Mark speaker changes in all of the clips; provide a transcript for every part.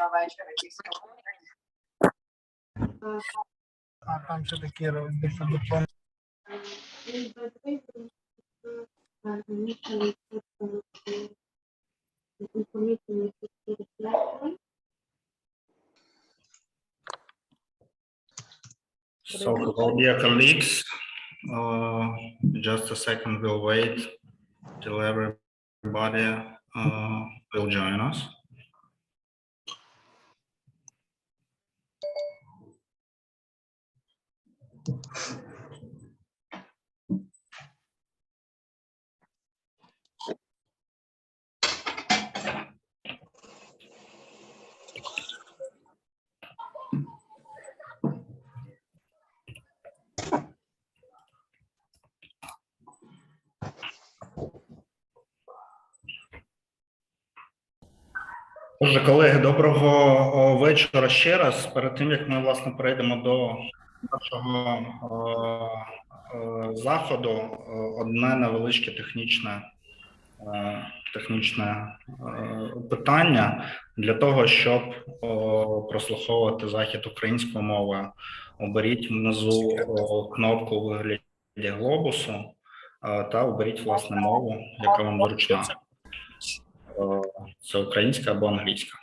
Speaker 1: вечора і сьогодні.
Speaker 2: А там ще такі диплом.
Speaker 3: So, hello, dear colleagues. Just a second, we'll wait till everybody will join us. Отже, колеги, доброго вечора ще раз. Перед тим, як ми, власне, перейдемо до нашого заходу, одне невеличке технічне питання. Для того, щоб прослуховувати захід українською мовою, оберіть внизу кнопку у вигляді глобусу та оберіть, власне, мову, яка вам зручна. Це українська або англійська.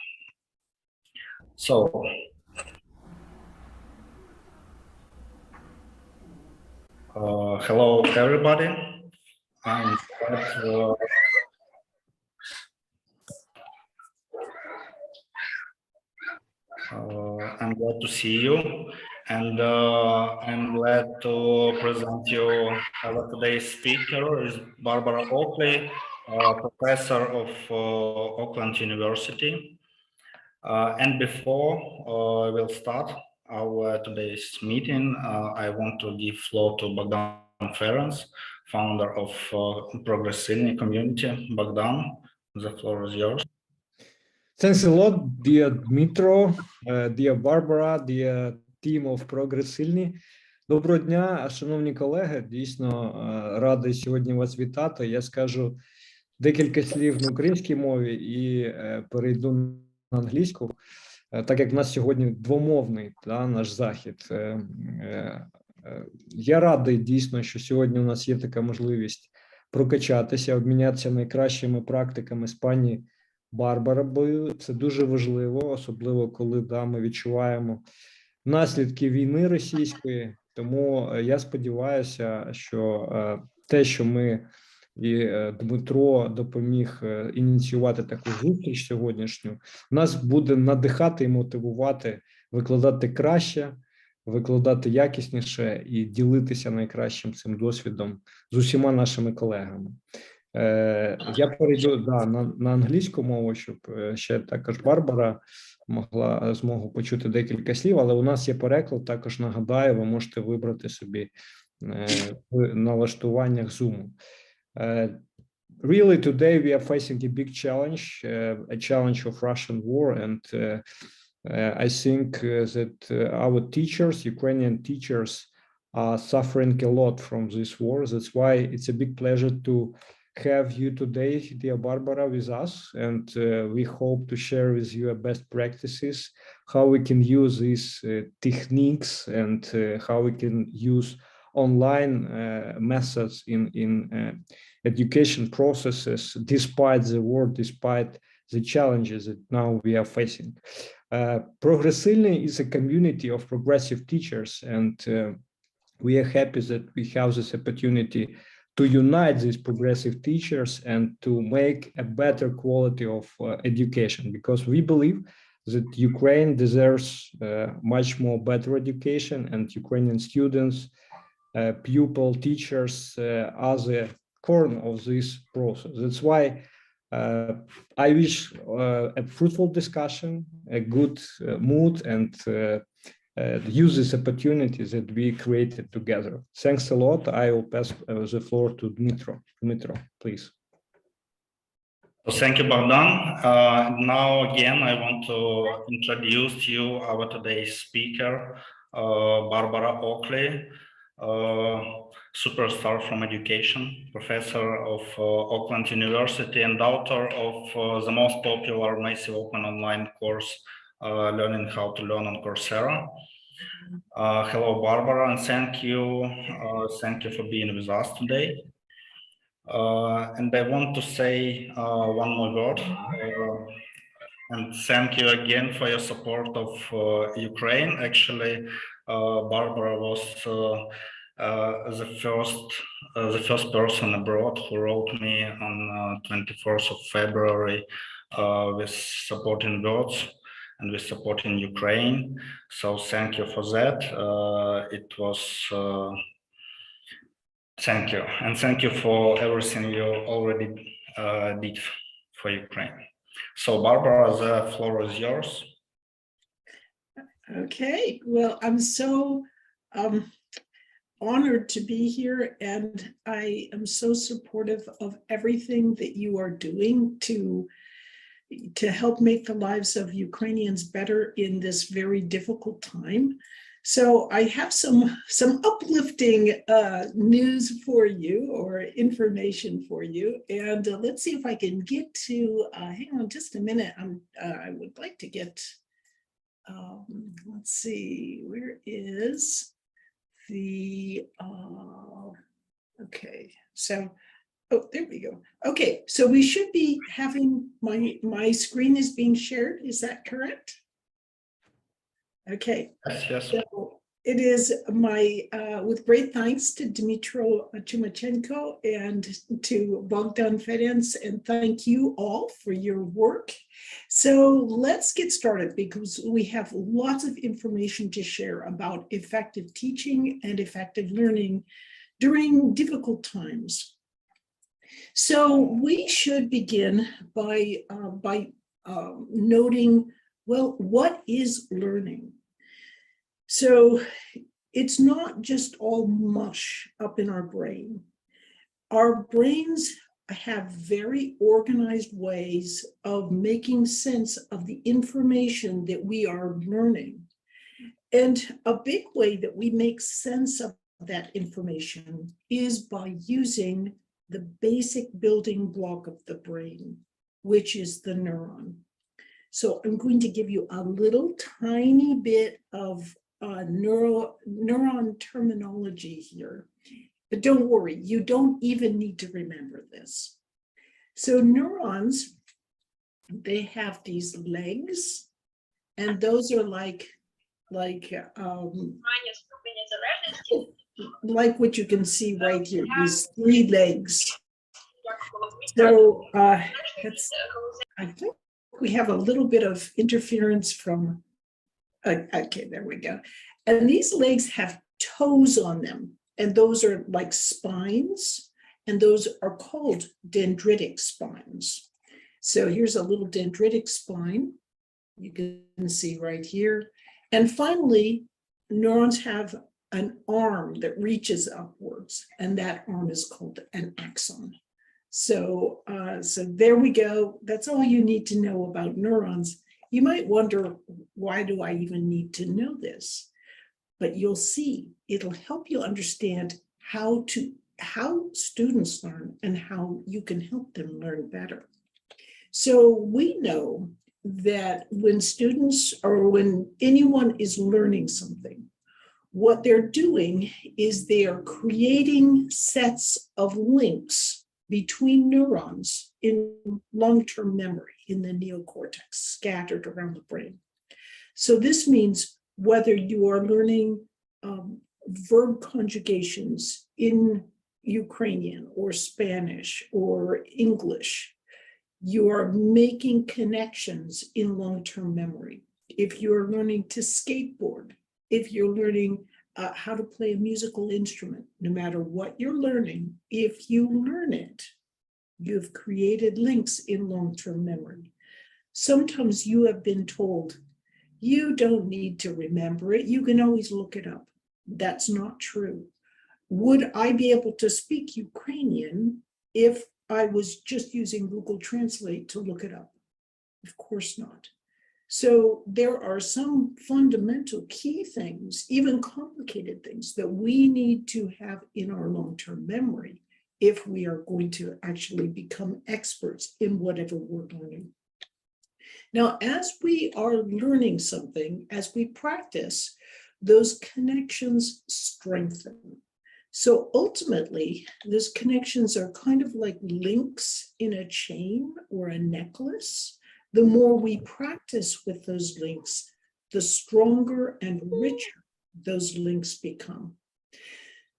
Speaker 3: So, hello everybody. I'm glad to see you, and I'm glad to present you our today's speaker is Barbara Okley, professor of Oakland University. And before we'll start our today's meeting, I want to give floor to Bogdan Ferenc, founder of Progressivity community. Bogdan, the floor is yours.
Speaker 4: Thanks a lot, dear Dmitro, dear Barbara, dear team of Progressivity. Доброго дня, шановні колеги. Дійсно, радий сьогодні вас вітати. Я скажу декілька слів на українській мові і перейду на англійську, так як в нас сьогодні двомовний наш захід. Я радий дійсно, що сьогодні у нас є така можливість прокачатися, обмінятися найкращими практиками з пані Барбарою. Це дуже важливо, особливо коли ми відчуваємо наслідки війни російської. Тому я сподіваюся, що те, що ми і Дмитро допоміг ініціювати таку зустріч сьогоднішню, нас буде надихати і мотивувати викладати краще, викладати якісніше і ділитися найкращим цим досвідом з усіма нашими колегами. Я перейду на англійську мову, щоб ще також Барбара могла змогу почути декілька слів, але у нас є переклад, також нагадаю, ви можете вибрати собі в налаштуваннях Zoom. Really, today we are facing a big challenge, a challenge of Russian war, and I think that our teachers, Ukrainian teachers, are suffering a lot from this war. That's why it's a big pleasure to have you today, dear Barbara, with us, and we hope to share with you best practices, how we can use these techniques, and how we can use online methods in education processes, despite the war, despite the challenges that now we are facing. Progressively is a community of progressive teachers, and we are happy that we have this opportunity to unite these progressive teachers and to make a better quality of education, because we believe that Ukraine deserves much more better education, and Ukrainian students, pupil, teachers are the core of this process. That's why I wish a fruitful discussion, a good mood, and use this opportunity that we created together. Thanks a lot. I will pass the floor to Dmitro. Dmitro, please.
Speaker 3: Thank you, Bogdan. Now, again, I want to introduce to you our today's speaker, Barbara Okley, superstar from education, professor of Oakland University, and author of the most popular massive open online course, learning how to learn on Coursera. Hello, Barbara, and thank you for being with us today. And I want to say one more word, and thank you again for your support of Ukraine. Actually, Barbara was the first person abroad who wrote me on 24th of February with supporting words and with supporting Ukraine. So thank you for that. It was thank you, and thank you for everything you already did for Ukraine. So Barbara, the floor is yours.
Speaker 1: Okay, well, I'm so honored to be here, and I am so supportive of everything that you are doing to help make the lives of Ukrainians better in this very difficult time. So I have some uplifting news for you, or information for you, and let's see if I can get to, hang on just a minute, I would like to get, let's see, where is the, okay, so, oh, there we go. Okay, so we should be having, my screen is being shared, is that correct? Okay.
Speaker 3: Yes.
Speaker 1: So it is my, with great thanks to Dmytro Chumachenko and to Bogdan Ferenc, and thank you all for your work. So let's get started, because we have lots of information to share about effective teaching and effective learning during difficult times. So we should begin by noting, well, what is learning? So it's not just all mush up in our brain. Our brains have very organized ways of making sense of the information that we are learning. And a big way that we make sense of that information is by using the basic building block of the brain, which is the neuron. So I'm going to give you a little tiny bit of neuron terminology here, but don't worry, you don't even need to remember this. So neurons, they have these legs, and those are like what you can see right here, these 3 legs. So I think we have a little bit of interference from, okay, there we go. And these legs have toes on them, and those are like spines, and those are called dendritic spines. So here's a little dendritic spine, you can see right here. And finally, neurons have an arm that reaches upwards, and that arm is called an axon. So, so there we go. That's all you need to know about neurons. You might wonder, why do I even need to know this? But you'll see, it'll help you understand how students learn and how you can help them learn better. So we know that when students, or when anyone is learning something, what they're doing is they are creating sets of links between neurons in long-term memory in the neocortex, scattered around the brain. So this means whether you are learning verb conjugations in Ukrainian or Spanish or English, you are making connections in long-term memory. If you're learning to skateboard, if you're learning how to play a musical instrument, no matter what you're learning, if you learn it, you've created links in long-term memory. Sometimes you have been told, you don't need to remember it, you can always look it up. That's not true. Would I be able to speak Ukrainian if I was just using Google Translate to look it up? Of course not. So there are some fundamental key things, even complicated things, that we need to have in our long-term memory if we are going to actually become experts in whatever we're learning. Now, as we are learning something, as we practice, those connections strengthen. So ultimately, those connections are kind of like links in a chain or a necklace. The more we practice with those links, the stronger and richer those links become.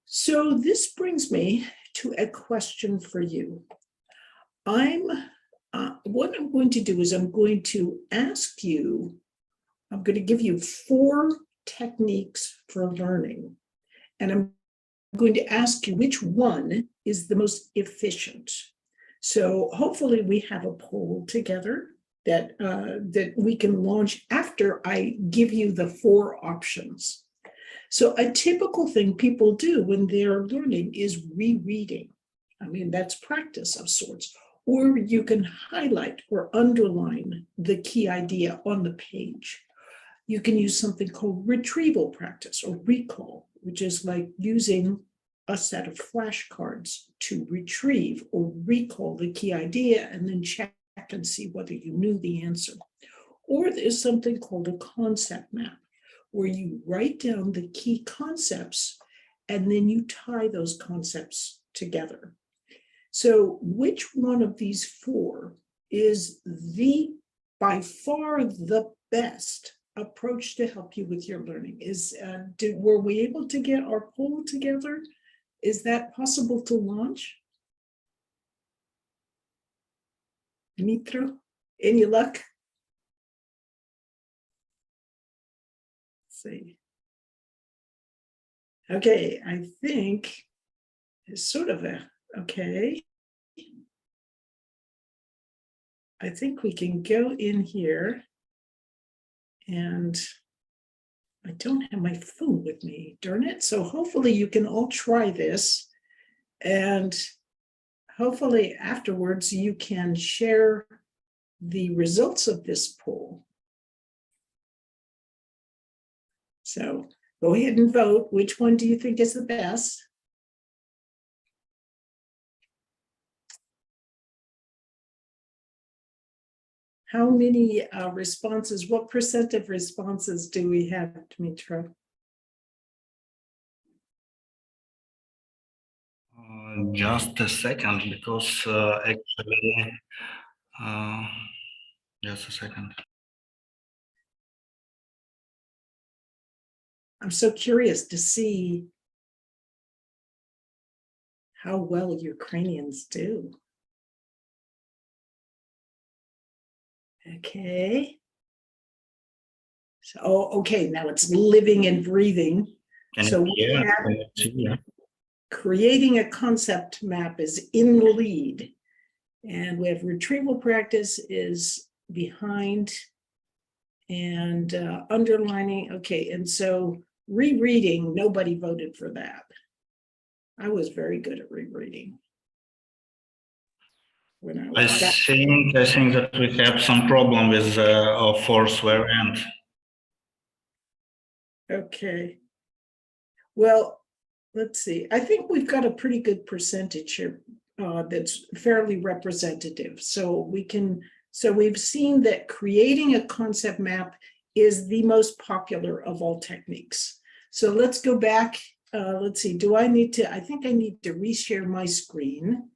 Speaker 1: So this brings me to a question for you. What I'm going to do is I'm going to ask you, I'm going to give you 4 techniques for learning. And I'm going to ask you which one is the most efficient. So hopefully we have a poll together that, that we can launch after I give you the 4 options. So a typical thing people do when they're learning is rereading. I mean, that's practice of sorts. Or you can highlight or underline the key idea on the page. You can use something called retrieval practice or recall, which is like using a set of flashcards to retrieve or recall the key idea and then check and see whether you knew the answer. Or there's something called a concept map, where you write down the key concepts and then you tie those concepts together. So which one of these 4 is by far the best approach to help you with your learning? Were we able to get our poll together? Is that possible to launch? Mitro, any luck? Let's see. Okay, I think it's sort of okay. I think we can go in here, and I don't have my phone with me, darn it. So hopefully you can all try this, and hopefully afterwards you can share the results of this poll. So go ahead and vote. Which one do you think is the best? How many responses, what % of responses do we have, Dmitro?
Speaker 3: Just a second, because actually, just a second.
Speaker 1: I'm so curious to see how well Ukrainians do. Okay. So, okay, now it's living and breathing. So we have creating a concept map is in the lead, and we have retrieval practice is behind, and underlining. Okay, and so rereading, nobody voted for that. I was very good at rereading.
Speaker 3: I think that we have some problem with force variant.
Speaker 1: Okay. Well, let's see. I think we've got a pretty good percentage here that's fairly representative. So we've seen that creating a concept map is the most popular of all techniques. So let's go back. Let's see. I think I need to reshare my screen.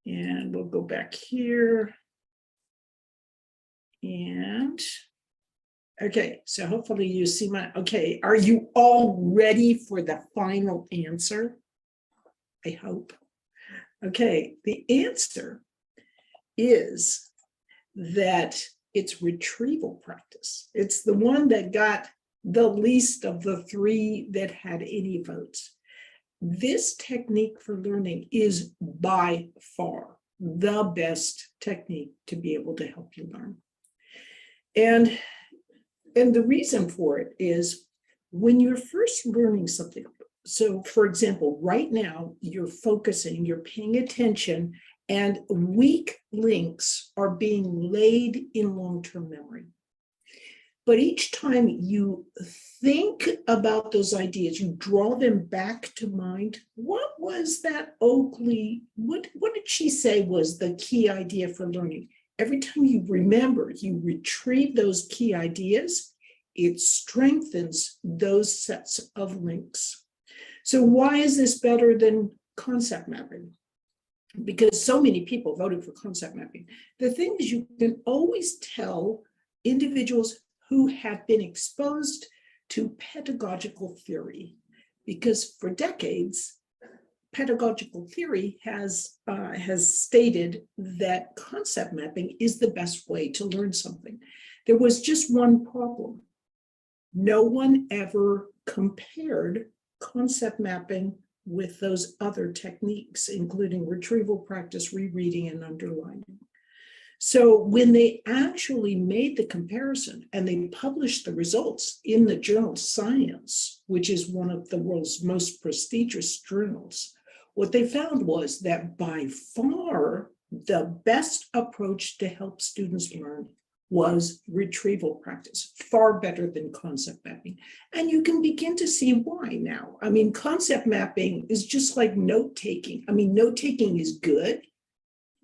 Speaker 1: And we'll go back here. And okay, so hopefully you see okay, are you all ready for the final answer? I hope. Okay, the answer is that it's retrieval practice. It's the one that got the least of the 3 that had any votes. This technique for learning is by far the best technique to be able to help you learn. And the reason for it is when you're first learning something. So for example, right now you're focusing, you're paying attention, and weak links are being laid in long-term memory. But each time you think about those ideas, you draw them back to mind. What was that Oakley, what did she say was the key idea for learning? every time you remember, you retrieve those key ideas, it strengthens those sets of links. So why is this better than concept mapping? Because so many people voted for concept mapping. The thing is, you can always tell individuals who have been exposed to pedagogical theory, because for decades, pedagogical theory has stated that concept mapping is the best way to learn something. There was just one problem. No one ever compared concept mapping with those other techniques, including retrieval practice, rereading, and underlining. So when they actually made the comparison and they published the results in the journal Science, which is one of the world's most prestigious journals, what they found was that by far the best approach to help students learn was retrieval practice, far better than concept mapping. And you can begin to see why now. I mean, concept mapping is just like note-taking. I mean, note-taking is good,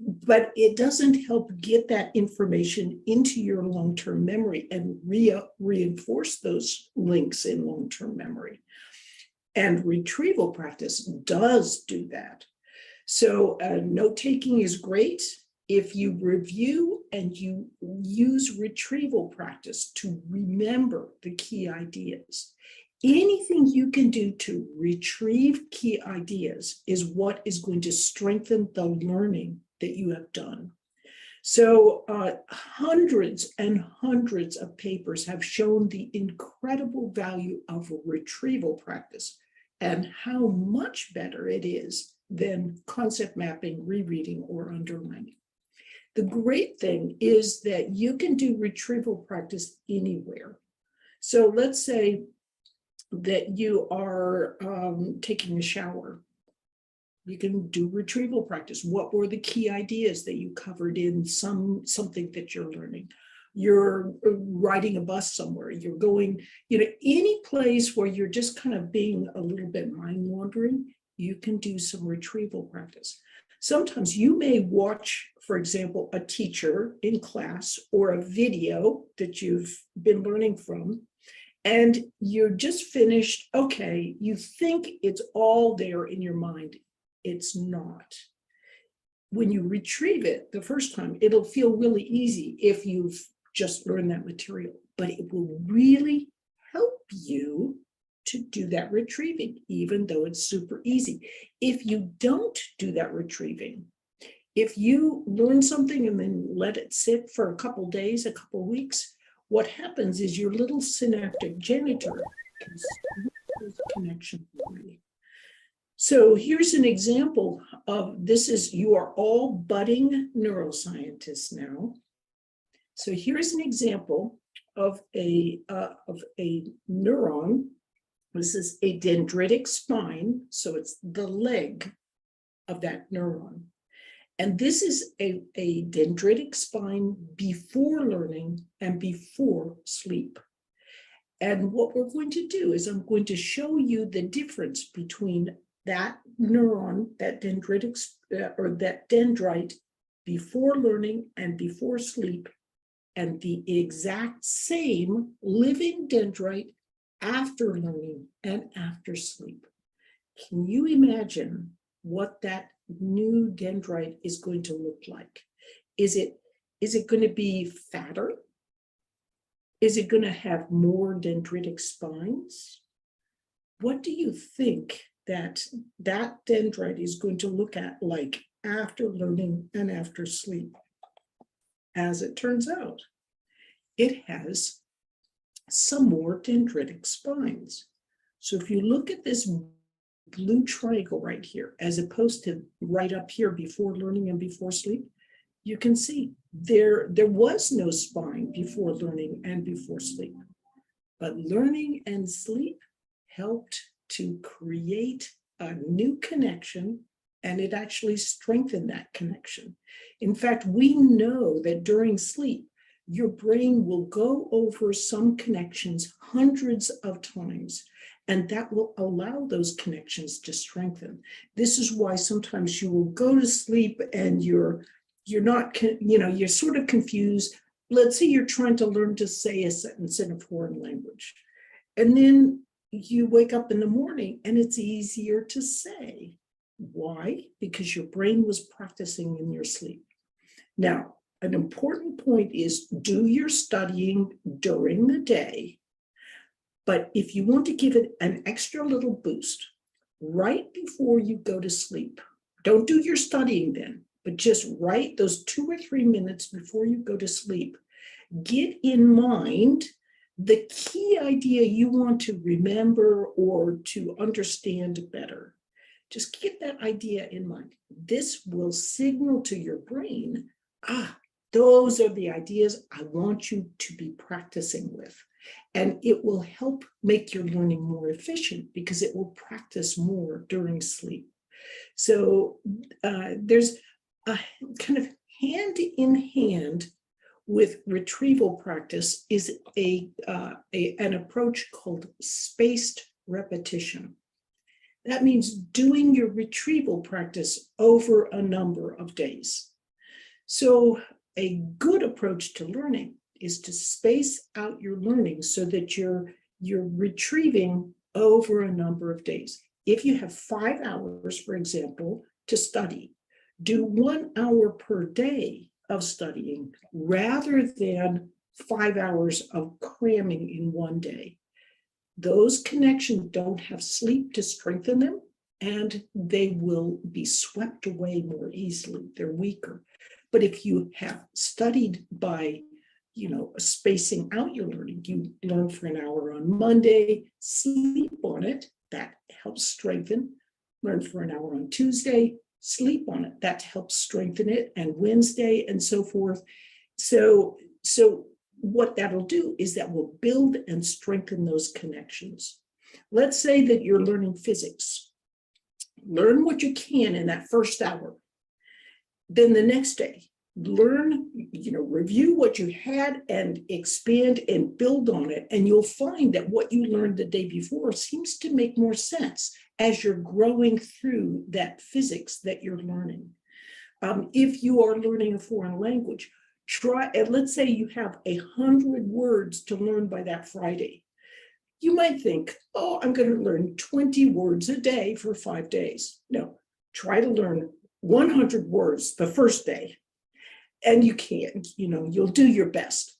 Speaker 1: but it doesn't help get that information into your long-term memory and reinforce those links in long-term memory. And retrieval practice does do that. So note-taking is great if you review and you use retrieval practice to remember the key ideas. Anything you can do to retrieve key ideas is what is going to strengthen the learning that you have done. So hundreds and hundreds of papers have shown the incredible value of retrieval practice and how much better it is than concept mapping, rereading, or underlining. The great thing is that you can do retrieval practice anywhere. So let's say that you are taking a shower. You can do retrieval practice. What were the key ideas that you covered in something that you're learning? You're riding a bus somewhere. You're going, any place where you're just kind of being a little bit mind wandering, you can do some retrieval practice. Sometimes you may watch, for example, a teacher in class or a video that you've been learning from, and you're just finished. Okay, you think it's all there in your mind. It's not. When you retrieve it the first time, it'll feel really easy if you've just learned that material, but it will really help you to do that retrieving, even though it's super easy. If you don't do that retrieving, if you learn something and then let it sit for a couple days, a couple weeks, what happens is your little synaptic janitor can stop those connections. So here's an example of this. You are all budding neuroscientists now. So here's an example of a neuron. This is a dendritic spine, so it's the leg of that neuron. And this is a dendritic spine before learning and before sleep. And what we're going to do is I'm going to show you the difference between that neuron, that dendritic, or that dendrite before learning and before sleep, and the exact same living dendrite after learning and after sleep. Can you imagine what that new dendrite is going to look like? Is it going to be fatter? Is it going to have more dendritic spines? What do you think that dendrite is going to look at like after learning and after sleep? As it turns out, it has some more dendritic spines. So if you look at this blue triangle right here, as opposed to right up here before learning and before sleep, you can see there was no spine before learning and before sleep. But learning and sleep helped to create a new connection, and it actually strengthened that connection. In fact, we know that during sleep, your brain will go over some connections hundreds of times, and that will allow those connections to strengthen. This is why sometimes you will go to sleep and your you're not, you're sort of confused. Let's say you're trying to learn to say a sentence in a foreign language. And then you wake up in the morning and it's easier to say. Why? Because your brain was practicing in your sleep. Now, an important point is do your studying during the day. But if you want to give it an extra little boost, right before you go to sleep, don't do your studying then, but just write those 2 or 3 minutes before you go to sleep. Get in mind the key idea you want to remember or to understand better. Just keep that idea in mind. This will signal to your brain, those are the ideas I want you to be practicing with. And it will help make your learning more efficient because it will practice more during sleep. So there's a kind of hand in hand with retrieval practice is an approach called spaced repetition. That means doing your retrieval practice over a number of days. So a good approach to learning is to space out your learning so that you're retrieving over a number of days. If you have 5 hours, for example, to study, do 1 hour per day of studying rather than 5 hours of cramming in one day. Those connections don't have sleep to strengthen them, and they will be swept away more easily. They're weaker. But if you have studied by, spacing out your learning, you learn for an hour on Monday, sleep on it, that helps strengthen. Learn for an hour on Tuesday, sleep on it, that helps strengthen it, and Wednesday, and so forth. So what that'll do is that will build and strengthen those connections. Let's say that you're learning physics. Learn what you can in that first hour. Then the next day, learn, review what you had and expand and build on it. And you'll find that what you learned the day before seems to make more sense as you're growing through that physics that you're learning. If you are learning a foreign language, let's say you have 100 words to learn by that Friday. You might think, I'm going to learn 20 words a day for 5 days. No, try to learn 100 words the first day. And you can, you'll do your best.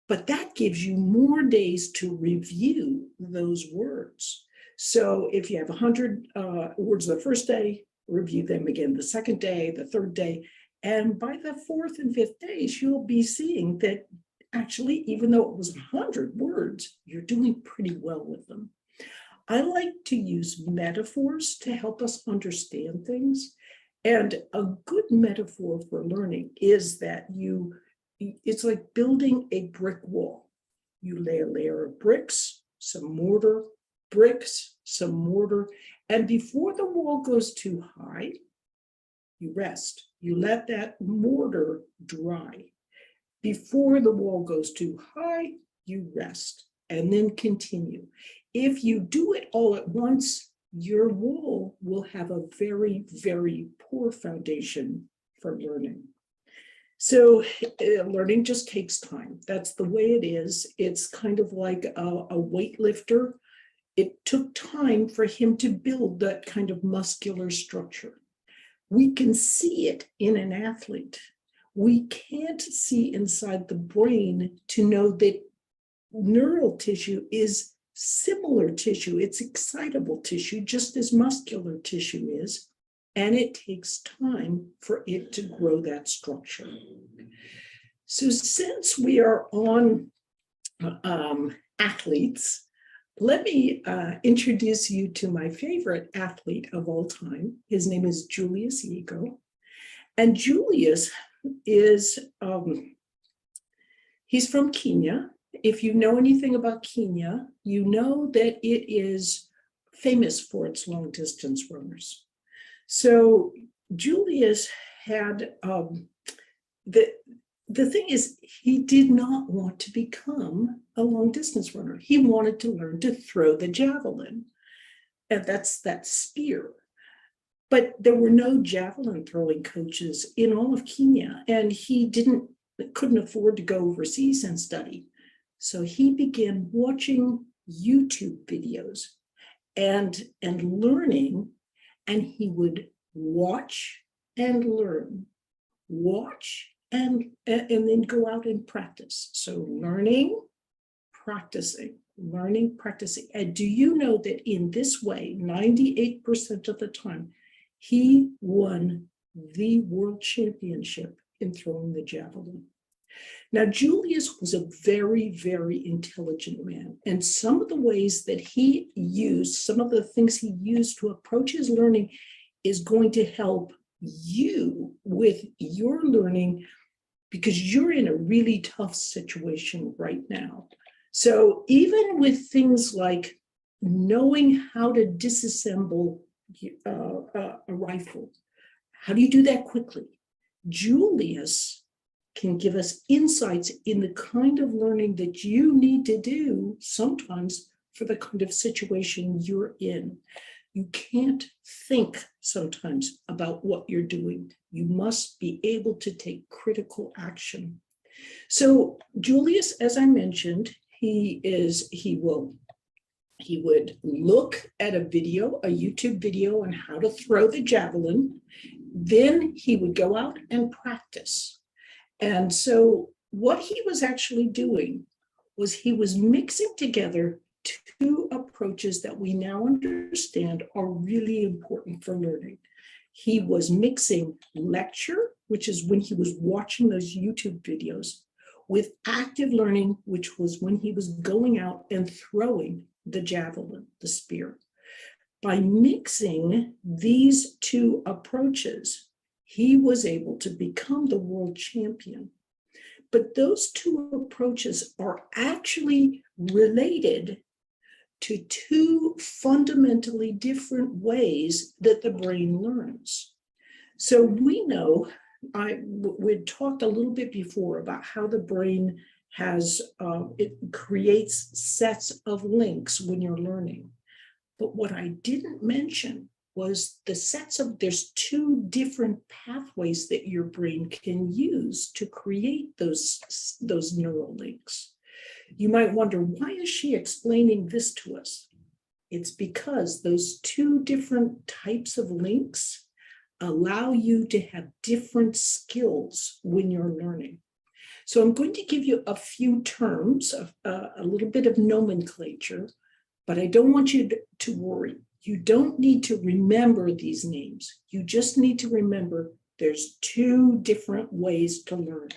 Speaker 1: But that gives you more days to review those words. So if you have 100 words the first day, review them again the second day, the third day. And by the 4th and 5th days, you'll be seeing that actually, even though it was 100 words, you're doing pretty well with them. I like to use metaphors to help us understand things. And a good metaphor for learning is that it's like building a brick wall. You lay a layer of bricks, some mortar, bricks, some mortar, and before the wall goes too high, you rest. You let that mortar dry. Before the wall goes too high, you rest and then continue. If you do it all at once, your wall will have a very, very poor foundation for learning. So learning just takes time. That's the way it is. It's kind of like a weightlifter. It took time for him to build that kind of muscular structure. We can see it in an athlete. We can't see inside the brain to know that neural tissue is similar tissue. It's excitable tissue, just as muscular tissue is, and it takes time for it to grow that structure. So since we are on athletes, let me introduce you to my favorite athlete of all time. His name is Julius Yego. And Julius is, he's from Kenya. If you know anything about Kenya, you know that it is famous for its long distance runners. So Julius had, the thing is, he did not want to become a long distance runner. He wanted to learn to throw the javelin. And that's that spear. But there were no javelin throwing coaches in all of Kenya, and he couldn't afford to go overseas and study. So he began watching YouTube videos and learning, and he would watch and learn, watch and then go out and practice. So learning, practicing. And do you know that in this way, 98% of the time, he won the world championship in throwing the javelin. Now, Julius was a very, very intelligent man. And some of the ways that he used, some of the things he used to approach his learning is going to help you with your learning, because you're in a really tough situation right now. So even with things like knowing how to disassemble a rifle, how do you do that quickly? Julius can give us insights in the kind of learning that you need to do sometimes for the kind of situation you're in. You can't think sometimes about what you're doing. You must be able to take critical action. So Julius, as I mentioned, he would look at a video, a YouTube video on how to throw the javelin. Then he would go out and practice. And so what he was actually doing was he was mixing together two approaches that we now understand are really important for learning. He was mixing lecture, which is when he was watching those YouTube videos, with active learning, which was when he was going out and throwing the javelin, the spear. By mixing these two approaches, he was able to become the world champion. But those two approaches are actually related to two fundamentally different ways that the brain learns. So we know, we talked a little bit before about how the brain has, it creates sets of links when you're learning. But what I didn't mention was there's two different pathways that your brain can use to create those neural links. You might wonder, why is she explaining this to us? It's because those two different types of links allow you to have different skills when you're learning. So I'm going to give you a few terms, a little bit of nomenclature, but I don't want you to worry. You don't need to remember these names. You just need to remember there's two different ways to learn.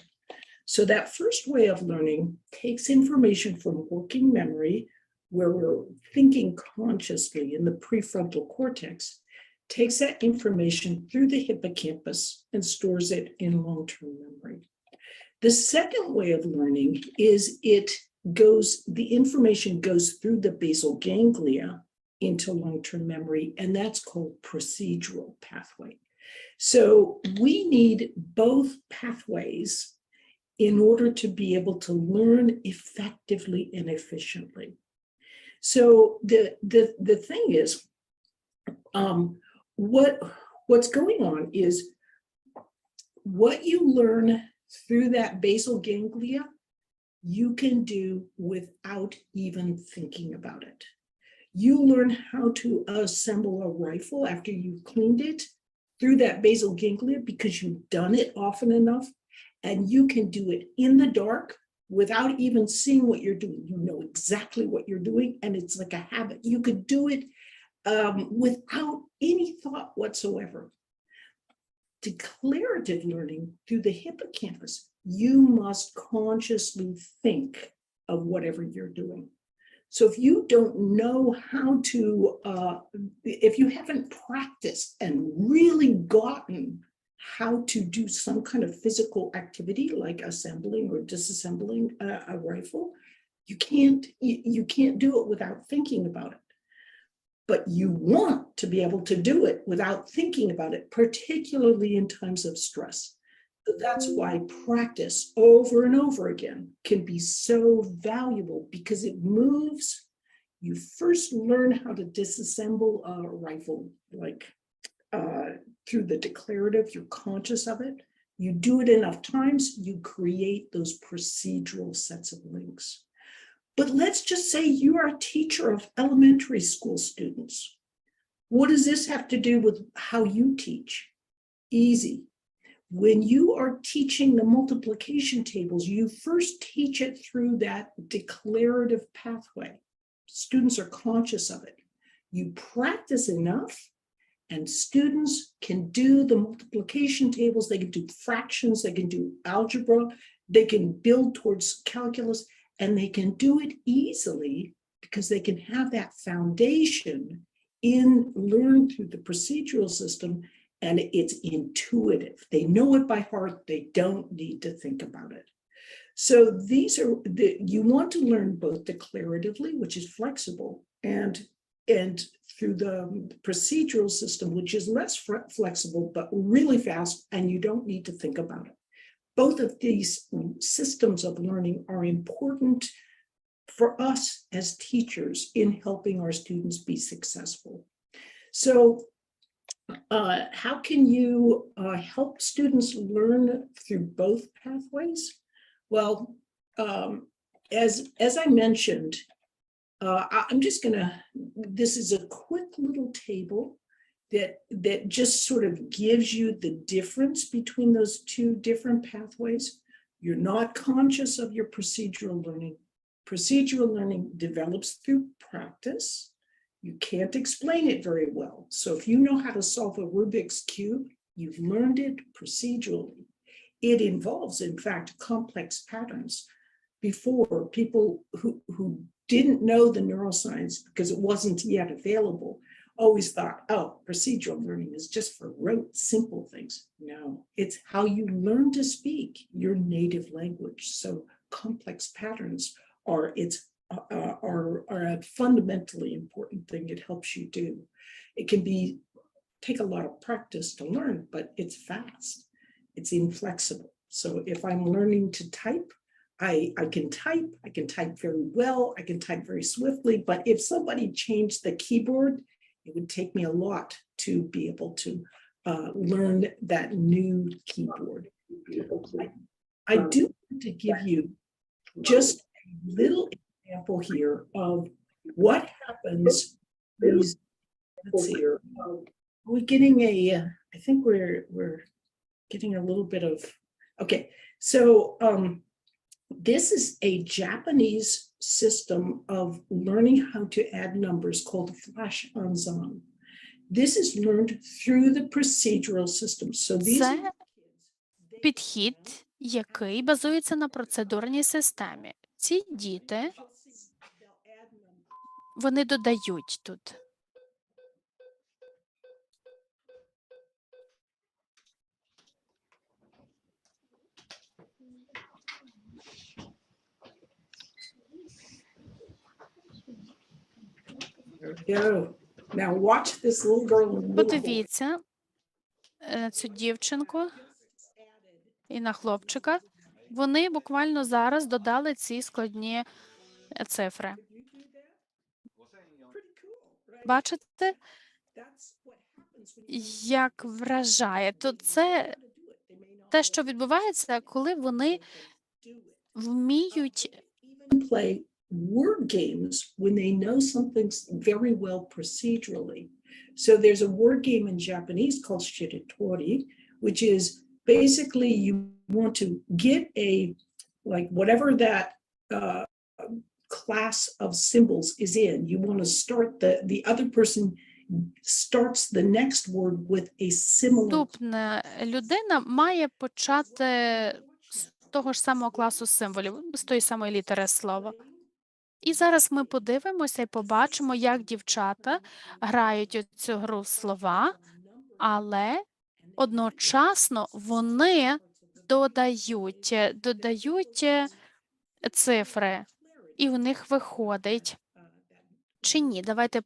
Speaker 1: So that first way of learning takes information from working memory, where we're thinking consciously in the prefrontal cortex, takes that information through the hippocampus and stores it in long-term memory. The second way of learning is the information goes through the basal ganglia into long-term memory, and that's called procedural pathway. So we need both pathways in order to be able to learn effectively and efficiently. So the thing is, what's going on is what you learn through that basal ganglia, you can do without even thinking about it. You learn how to assemble a rifle after you've cleaned it through that basal ganglia because you've done it often enough, and you can do it in the dark without even seeing what you're doing. You know exactly what you're doing, and it's like a habit. You could do it without any thought whatsoever. Declarative learning through the hippocampus, you must consciously think of whatever you're doing. So if you don't know how to, if you haven't practiced and really gotten how to do some kind of physical activity like assembling or disassembling a rifle, you can't do it without thinking about it. But you want to be able to do it without thinking about it, particularly in times of stress. That's why practice over and over again can be so valuable, because it moves. You first learn how to disassemble a rifle, like through the declarative, you're conscious of it. You do it enough times, you create those procedural sets of links. But let's just say you are a teacher of elementary school students. What does this have to do with how you teach? Easy. When you are teaching the multiplication tables, you first teach it through that declarative pathway. Students are conscious of it. You practice enough, and students can do the multiplication tables, they can do fractions, they can do algebra, they can build towards calculus, and they can do it easily because they can have that foundation in learn through the procedural system, and it's intuitive. They know it by heart, they don't need to think about it. So these are, you want to learn both declaratively, which is flexible, and through the procedural system, which is less flexible, but really fast, and you don't need to think about it. Both of these systems of learning are important for us as teachers in helping our students be successful. So how can you help students learn through both pathways? Well, as I mentioned, I'm just gonna, this is a quick little table that just sort of gives you the difference between those two different pathways. You're not conscious of your procedural learning. Procedural learning develops through practice. You can't explain it very well. So if you know how to solve a Rubik's Cube, you've learned it procedurally. It involves, in fact, complex patterns. Before, people who didn't know the neuroscience because it wasn't yet available always thought, oh, procedural learning is just for rote, simple things. No, it's how you learn to speak your native language. So complex patterns are a fundamentally important thing it helps you do. It can take a lot of practice to learn, but it's fast. It's inflexible. So if I'm learning to type, I can type very well, I can type very swiftly, but if somebody changed the keyboard, it would take me a lot to be able to learn that new keyboard. I do want to give you just a little example here of what happens. Let's see here. We're getting I think we're getting a little bit of, okay. So this is a Japanese system of learning how to add numbers called flash anzan. This is learned through the procedural system. So these
Speaker 5: Це підхід, який базується на процедурній системі. Ці діти, вони додають тут.
Speaker 1: Now watch this little girl and little boy.
Speaker 5: Подивіться на цю дівчинку і на хлопчика. Вони буквально зараз додали ці складні цифри. Бачите, як вражає? То це те, що відбувається, коли вони вміють
Speaker 1: Play word games when they know something very well procedurally. So there's a word game in Japanese called shiritori, which is basically you want to get like whatever that class of symbols is in. You want to start the other person starts the next word with a similar.
Speaker 5: Наступна людина має почати з того ж самого класу символів, з тої самої літери слова. І зараз ми подивимося і побачимо, як дівчата грають у цю гру в слова, але одночасно вони додають цифри, і у них виходить. Чи ні? Давайте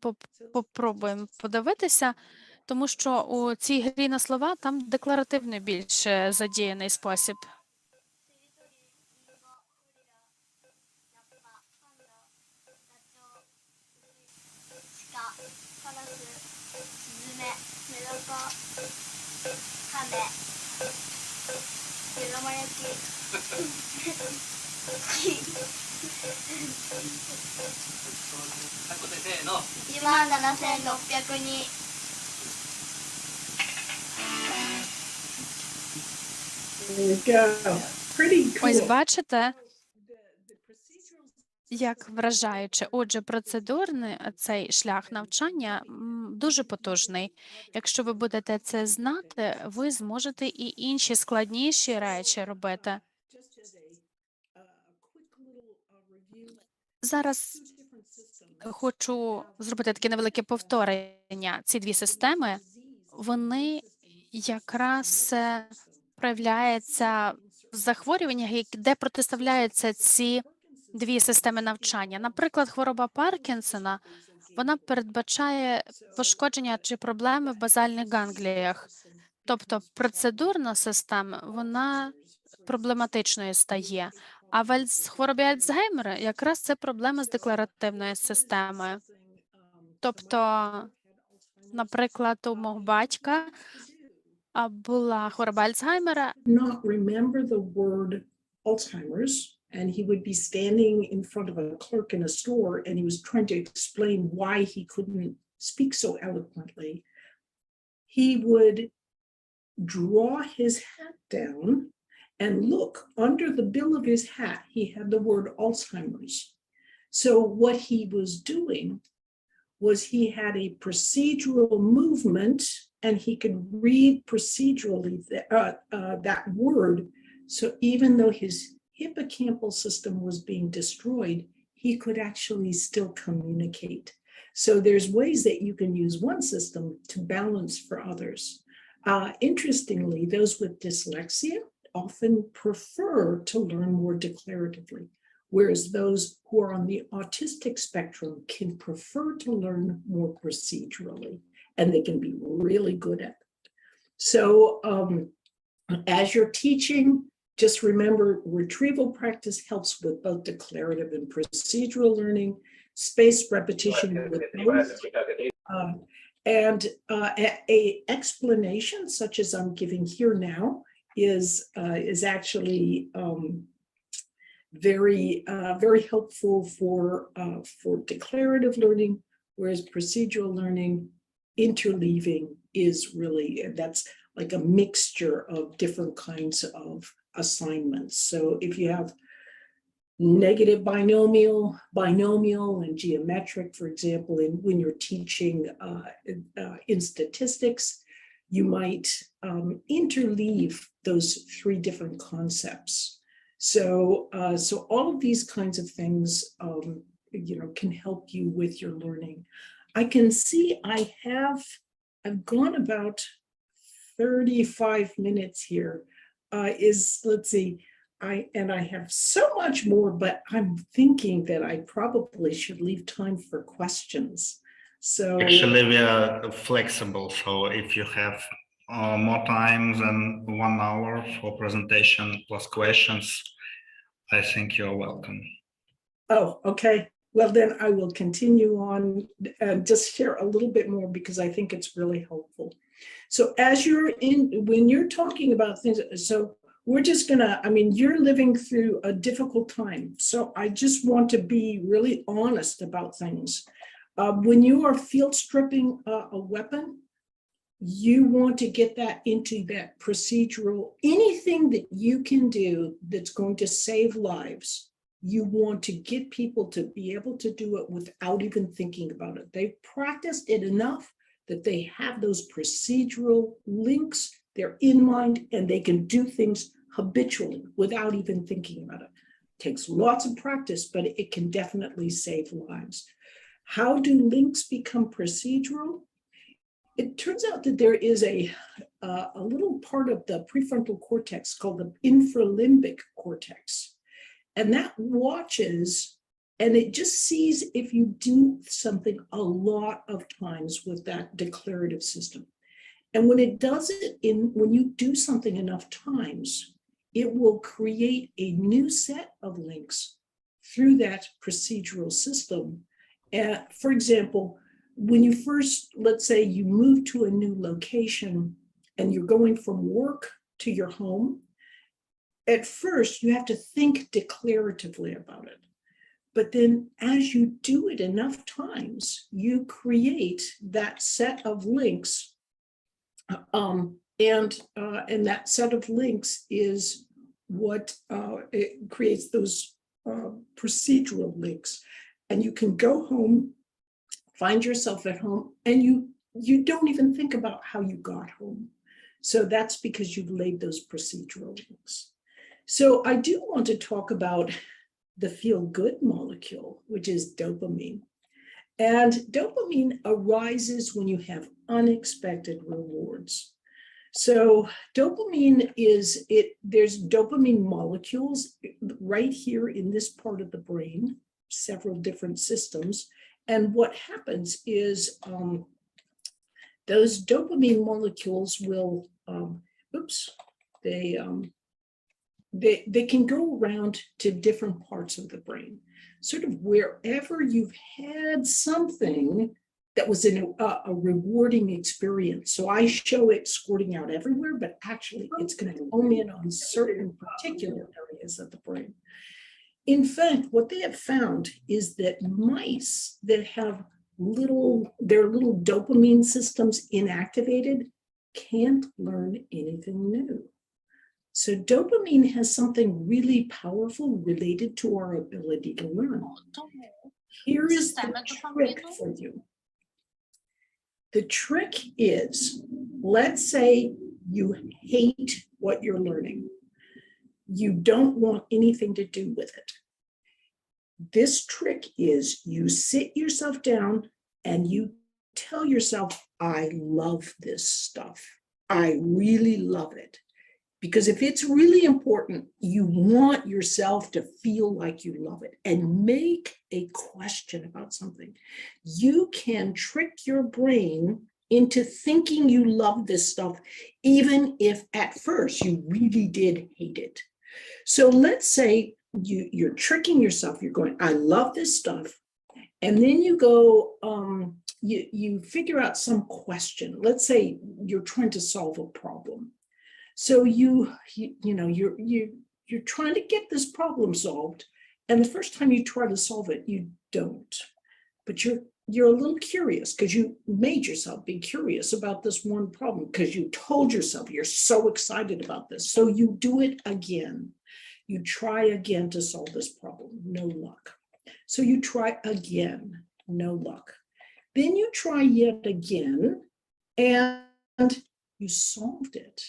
Speaker 5: попробуємо подивитися, тому що у цій грі на слова там декларативний більш задіяний спосіб.
Speaker 6: スズメ、メダカ、カメ、目玉焼き、17602。
Speaker 1: There you go. Pretty
Speaker 5: Ось
Speaker 1: cool.
Speaker 5: бачите, як вражаюче. Отже, процедурний цей шлях навчання дуже потужний. Якщо ви будете це знати, ви зможете і інші складніші речі робити. Зараз хочу зробити таке невелике повторення. Ці дві системи, вони якраз проявляються в захворюваннях, де протиставляються ці дві системи навчання. Наприклад, хвороба Паркінсона, вона передбачає пошкодження чи проблеми в базальних гангліях. Тобто процедурна система, вона проблематичною стає. А в хворобі Альцгеймера якраз це проблема з декларативною системою. Тобто, наприклад, у мого батька була хвороба Альцгеймера.
Speaker 1: Not remember the word Alzheimer's, and he would be standing in front of a clerk in a store, and he was trying to explain why he couldn't speak so eloquently. He would draw his hat down and look under the bill of his hat. He had the word Alzheimer's. So what he was doing was he had a procedural movement, and he could read procedurally that word. So even though his hippocampal system was being destroyed, he could actually still communicate. So there's ways that you can use one system to balance for others. Interestingly, those with dyslexia often prefer to learn more declaratively, whereas those who are on the autistic spectrum can prefer to learn more procedurally, and they can be really good at it. So as you're teaching, just remember retrieval practice helps with both declarative and procedural learning, spaced repetition with both. And a explanation such as I'm giving here now is actually very helpful for declarative learning, whereas procedural learning, interleaving is really, that's like a mixture of different kinds of assignments. So if you have negative binomial and geometric, for example, when you're teaching in statistics, you might interleave those three different concepts. So all of these kinds of things, can help you with your learning. I can see I've gone about 35 minutes here. Let's see, I have so much more, but I'm thinking that I probably should leave time for questions. So
Speaker 3: Actually, we are flexible. So if you have more time than 1 hour for presentation plus questions, I think you're welcome.
Speaker 1: Oh, okay. Well, then I will continue on and just share a little bit more because I think it's really helpful. So as when you're talking about things, so we're just gonna, you're living through a difficult time. So I just want to be really honest about things. When you are field stripping a weapon, you want to get that into that procedural, anything that you can do that's going to save lives. You want to get people to be able to do it without even thinking about it. They've practiced it enough that they have those procedural links, they're in mind, and they can do things habitually without even thinking about it. It takes lots of practice, but it can definitely save lives. How do links become procedural? It turns out that there is a little part of the prefrontal cortex called the infralimbic cortex. And that watches, and it just sees if you do something a lot of times with that declarative system. And when it does it, when you do something enough times, it will create a new set of links through that procedural system. For example, when you first, let's say you move to a new location and you're going from work to your home, at first you have to think declaratively about it. But then as you do it enough times, you create that set of links. And that set of links is what it creates those procedural links. And you can go home, find yourself at home, and you don't even think about how you got home. So that's because you've laid those procedural links. So I do want to talk about the feel-good molecule, which is dopamine. And dopamine arises when you have unexpected rewards. So dopamine there's dopamine molecules right here in this part of the brain, several different systems. And what happens is those dopamine molecules will, they can go around to different parts of the brain, sort of wherever you've had something that was in a rewarding experience. So I show it squirting out everywhere, but actually it's going to home in on certain particular areas of the brain. In fact, what they have found is that mice that have their little dopamine systems inactivated can't learn anything new. So dopamine has something really powerful related to our ability to learn. Here is the trick for you. The trick is, let's say you hate what you're learning. You don't want anything to do with it. This trick is you sit yourself down and you tell yourself, I love this stuff. I really love it. Because if it's really important, you want yourself to feel like you love it and make a question about something. You can trick your brain into thinking you love this stuff, even if at first you really did hate it. So let's say you're tricking yourself. You're going, I love this stuff. And then you go, you figure out some question. Let's say you're trying to solve a problem. So you're trying to get this problem solved, and the first time you try to solve it, you don't. But you're a little curious because you made yourself be curious about this one problem because you told yourself you're so excited about this. So you do it again. You try again to solve this problem, no luck. So you try again, no luck. Then you try yet again, and you solved it.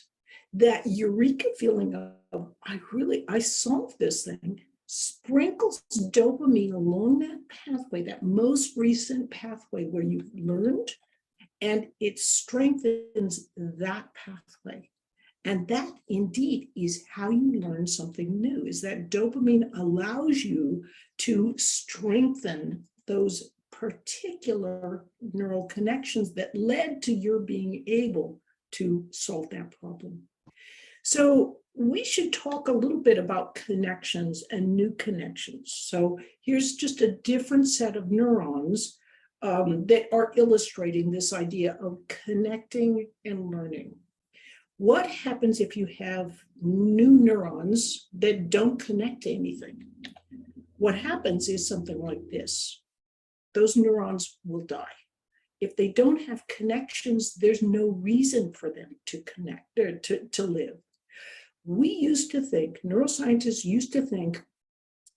Speaker 1: That eureka feeling of, I solved this thing, sprinkles dopamine along that pathway, that most recent pathway where you've learned, and it strengthens that pathway. And that indeed is how you learn something new, is that dopamine allows you to strengthen those particular neural connections that led to your being able to solve that problem. So we should talk a little bit about connections and new connections. So here's just a different set of neurons that are illustrating this idea of connecting and learning. What happens if you have new neurons that don't connect to anything? What happens is something like this. Those neurons will die. If they don't have connections, there's no reason for them to connect or to live. We used to think, neuroscientists used to think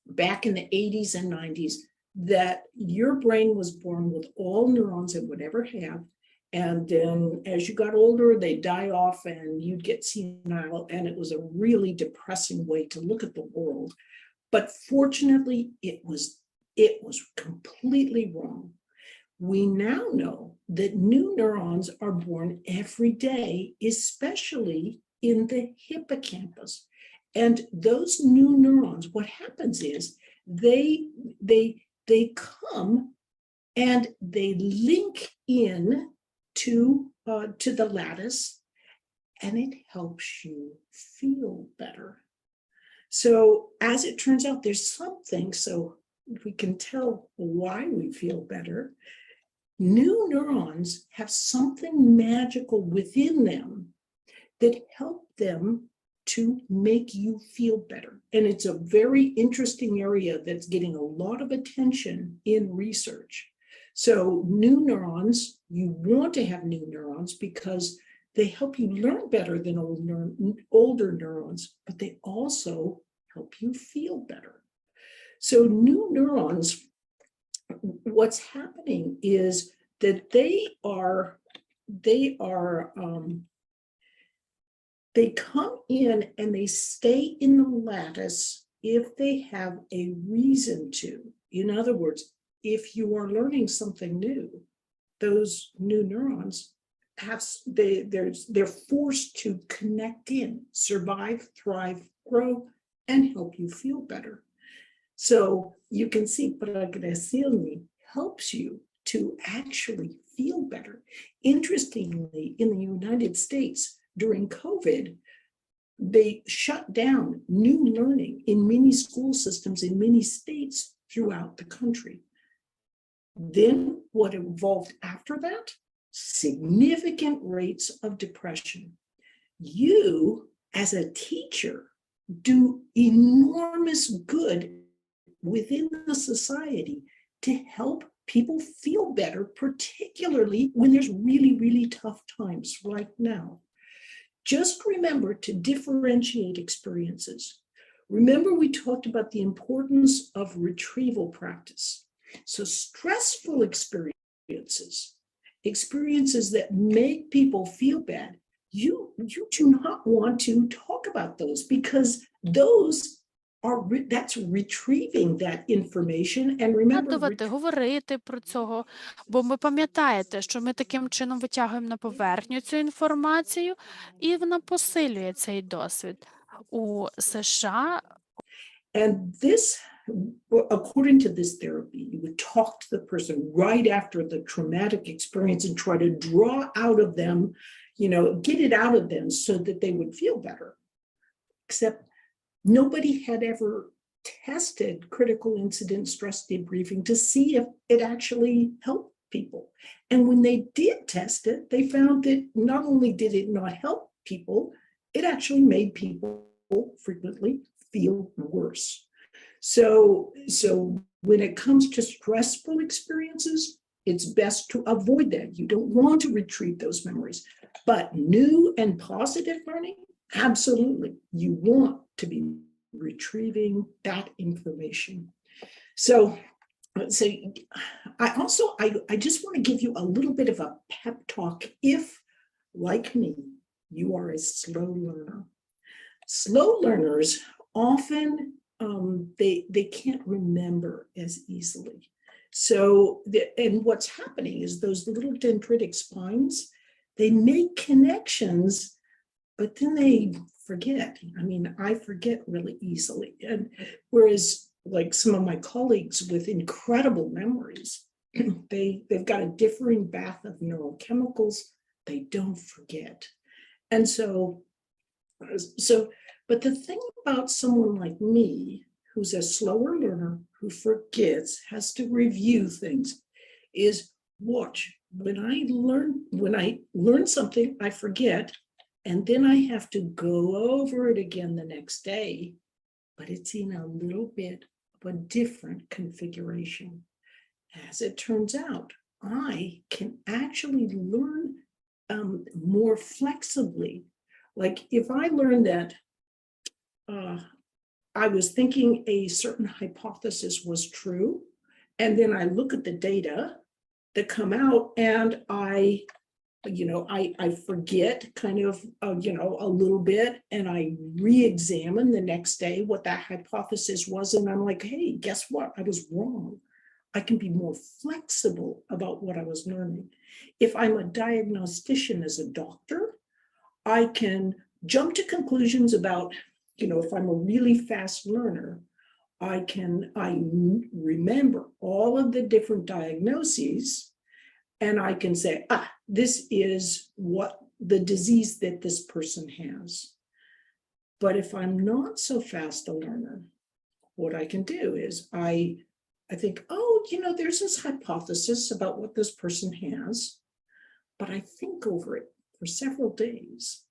Speaker 1: back in the 80s and 90s that your brain was born with all neurons it would ever have. And then as you got older, they die off and you'd get senile. And it was a really depressing way to look at the world. But fortunately, it was completely wrong. We now know that new neurons are born every day, especially in the hippocampus. And those new neurons, what happens is they come and they link in to the lattice, and it helps you feel better. So as it turns out, there's something, so we can tell why we feel better. new neurons have something magical within them that help them to make you feel better. And it's a very interesting area that's getting a lot of attention in research. So new neurons, you want to have new neurons because they help you learn better than older neurons, but they also help you feel better. So new neurons, what's happening is that they come in and they stay in the lattice if they have a reason to. In other words, if you are learning something new, those new neurons they're forced to connect in, survive, thrive, grow, and help you feel better. So you can see progresively helps you to actually feel better. Interestingly, in the United States, during COVID, they shut down new learning in many school systems in many states throughout the country. Then what evolved after that? Significant rates of depression. You, as a teacher, do enormous good within the society to help people feel better, particularly when there's really, really tough times right now. Just remember to differentiate experiences. Remember, we talked about the importance of retrieval practice. So stressful experiences that make people feel bad, you do not want to talk about those because that's retrieving that information. And remember,
Speaker 5: говорити про цього, бо ви пам'ятаєте, що ми таким чином витягуємо на поверхню цю інформацію, і вона посилює цей досвід. У США
Speaker 1: and this, according to this therapy, you would talk to the person right after the traumatic experience and try to draw out of them, get it out of them so that they would feel better. Except nobody had ever tested critical incident stress debriefing to see if it actually helped people. And when they did test it, they found that not only did it not help people, it actually made people frequently feel worse. So when it comes to stressful experiences, it's best to avoid that. You don't want to retrieve those memories. But new and positive learning, absolutely, you want to be retrieving that information. So I just want to give you a little bit of a pep talk if, like me, you are a slow learner. Slow learners often, they can't remember as easily. So, and what's happening is those little dendritic spines, they make connections, but then they forget. I mean, I forget really easily. And whereas like some of my colleagues with incredible memories, they've got a differing bath of neurochemicals, they don't forget. And so, but the thing about someone like me, who's a slower learner, who forgets, has to review things, is watch. When I learn something, I forget, and then I have to go over it again the next day, but it's in a little bit of a different configuration. As it turns out, I can actually learn more flexibly. Like if I learn that I was thinking a certain hypothesis was true, and then I look at the data that come out and I forget kind of, a little bit, and I re-examine the next day what that hypothesis was, and I'm like, hey, guess what? I was wrong. I can be more flexible about what I was learning. If I'm a diagnostician as a doctor, I can jump to conclusions about, if I'm a really fast learner, I remember all of the different diagnoses, and I can say, this is what the disease that this person has. But if I'm not so fast a learner, what I can do is I think, oh, there's this hypothesis about what this person has, but I think over it for several days,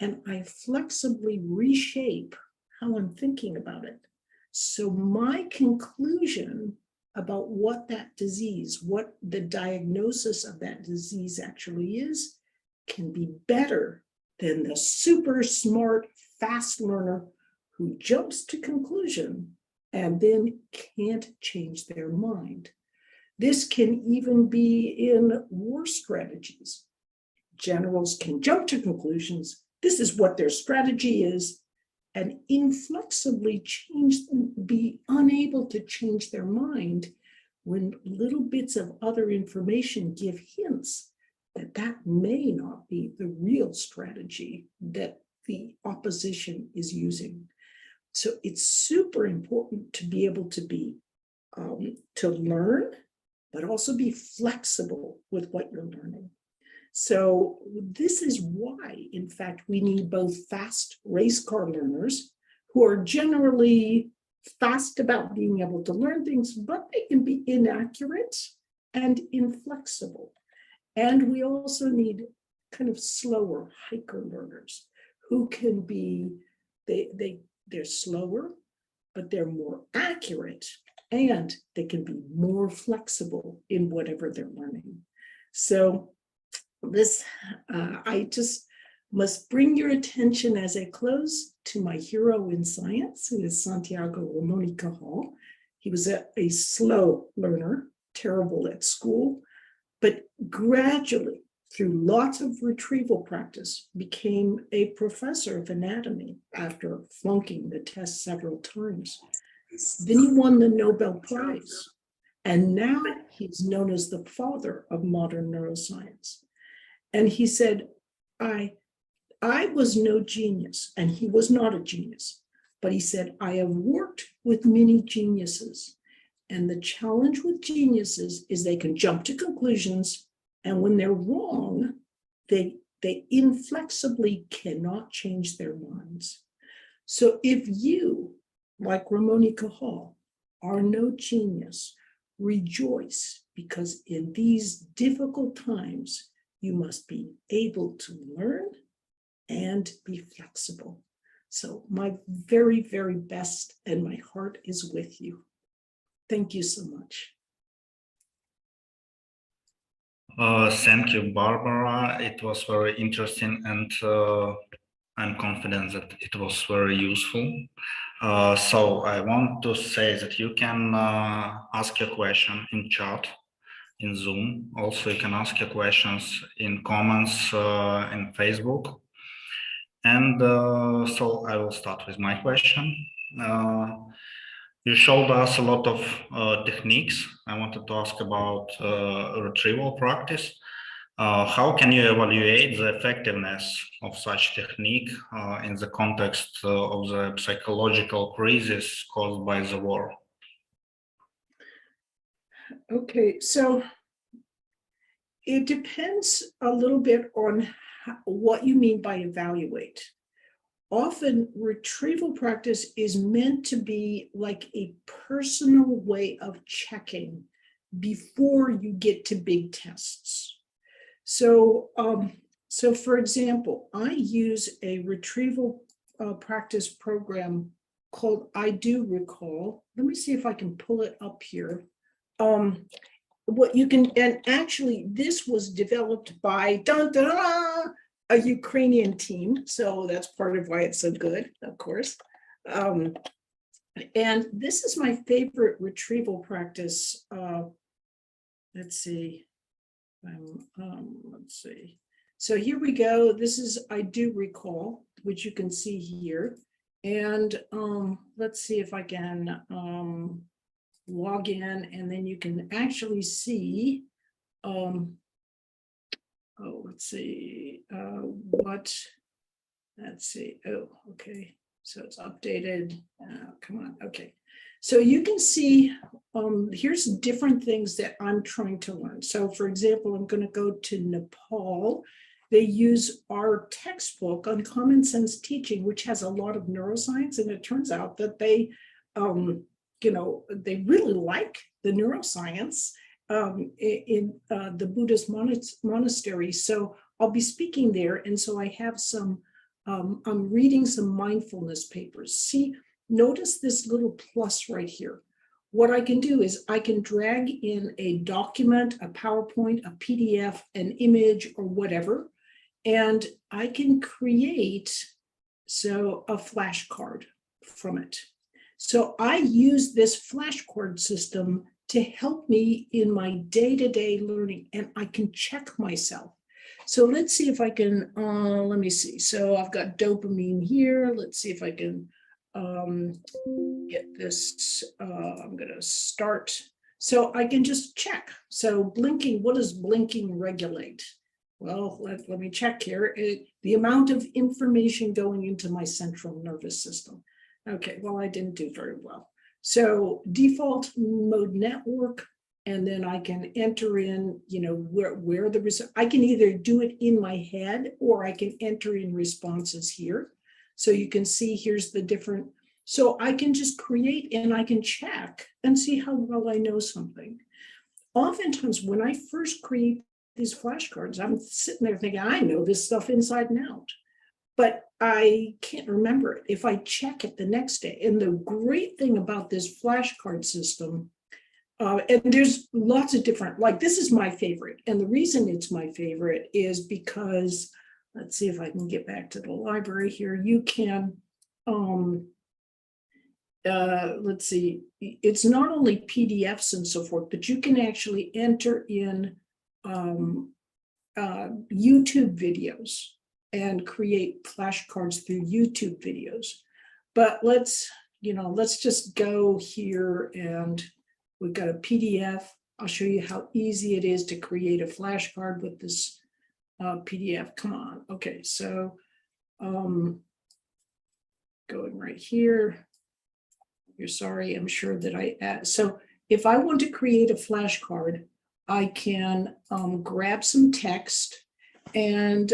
Speaker 1: and I flexibly reshape how I'm thinking about it. So my conclusion about what that disease, what the diagnosis of that disease actually is, can be better than the super smart, fast learner who jumps to conclusion and then can't change their mind. This can even be in war strategies. Generals can jump to conclusions. This is what their strategy is, and inflexibly be unable to change their mind when little bits of other information give hints that that may not be the real strategy that the opposition is using. So it's super important to be able to to learn, but also be flexible with what you're learning. So this is why, in fact, we need both fast race car learners who are generally fast about being able to learn things, but they can be inaccurate and inflexible. And we also need kind of slower hiker learners who can be, they're slower, but they're more accurate, and they can be more flexible in whatever they're learning. So this, I just must bring your attention as I close to my hero in science, who is Santiago Ramon y Cajal. He was a slow learner, terrible at school, but gradually, through lots of retrieval practice, became a professor of anatomy after flunking the test several times. Then he won the Nobel Prize, and now he's known as the father of modern neuroscience. And he said, I was no genius, and he was not a genius, but he said, I have worked with many geniuses, and the challenge with geniuses is they can jump to conclusions, and when they're wrong, they inflexibly cannot change their minds. So if you, like Ramon y Cajal, are no genius, rejoice, because in these difficult times, you must be able to learn and be flexible. So my very, very best, and my heart is with you. Thank you so much.
Speaker 3: Thank you, Barbara. It was very interesting, and I'm confident that it was very useful. So I want to say that you can ask your question in chat in Zoom. Also, you can ask your questions in comments in Facebook. And so I will start with my question. You showed us a lot of techniques. I wanted to ask about retrieval practice. How can you evaluate the effectiveness of such technique in the context of the psychological crisis caused by the war?
Speaker 1: Okay, so it depends a little bit on what you mean by evaluate. Often retrieval practice is meant to be like a personal way of checking before you get to big tests. So, so for example, I use a retrieval practice program called I Do Recall. Let me see if I can pull it up here. What you can, and actually this was developed by a Ukrainian team, so that's part of why it's so good, of course. And this is my favorite retrieval practice. Let's see. Let's see. So here we go. This is I Do Recall, which you can see here. And let's see if I can log in, and then you can actually see, let's see, let's see, okay, so it's updated, come on, okay. So you can see, here's different things that I'm trying to learn. So for example, I'm gonna go to Nepal. They use our textbook on common sense teaching, which has a lot of neuroscience, and it turns out that they they really like the neuroscience in the Buddhist monastery. So I'll be speaking there. And so I have some, I'm reading some mindfulness papers. See, notice this little plus right here. What I can do is I can drag in a document, a PowerPoint, a PDF, an image, or whatever, and I can create a flashcard from it. So I use this flashcard system to help me in my day-to-day learning, and I can check myself. So let's see if I can, let me see. So I've got dopamine here. Let's see if I can get this, I'm gonna start. So I can just check. So blinking, what does blinking regulate? Well, let me check here. The amount of information going into my central nervous system. Okay, well, I didn't do very well. So default mode network, and then I can enter in, where the I can either do it in my head or I can enter in responses here. So you can see here's the different, so I can just create and I can check and see how well I know something. Oftentimes when I first create these flashcards, I'm sitting there thinking, I know this stuff inside and out, but I can't remember it if I check it the next day. And the great thing about this flashcard system, and there's lots of different, like this is my favorite. And the reason it's my favorite is because, let's see if I can get back to the library here. You can, let's see, it's not only PDFs and so forth, but you can actually enter in YouTube videos and create flashcards through YouTube videos. But let's just go here, and we've got a PDF. I'll show you how easy it is to create a flashcard with this PDF. Come on. Okay, so going right here. You're sorry, I'm sure that so if I want to create a flashcard, I can grab some text and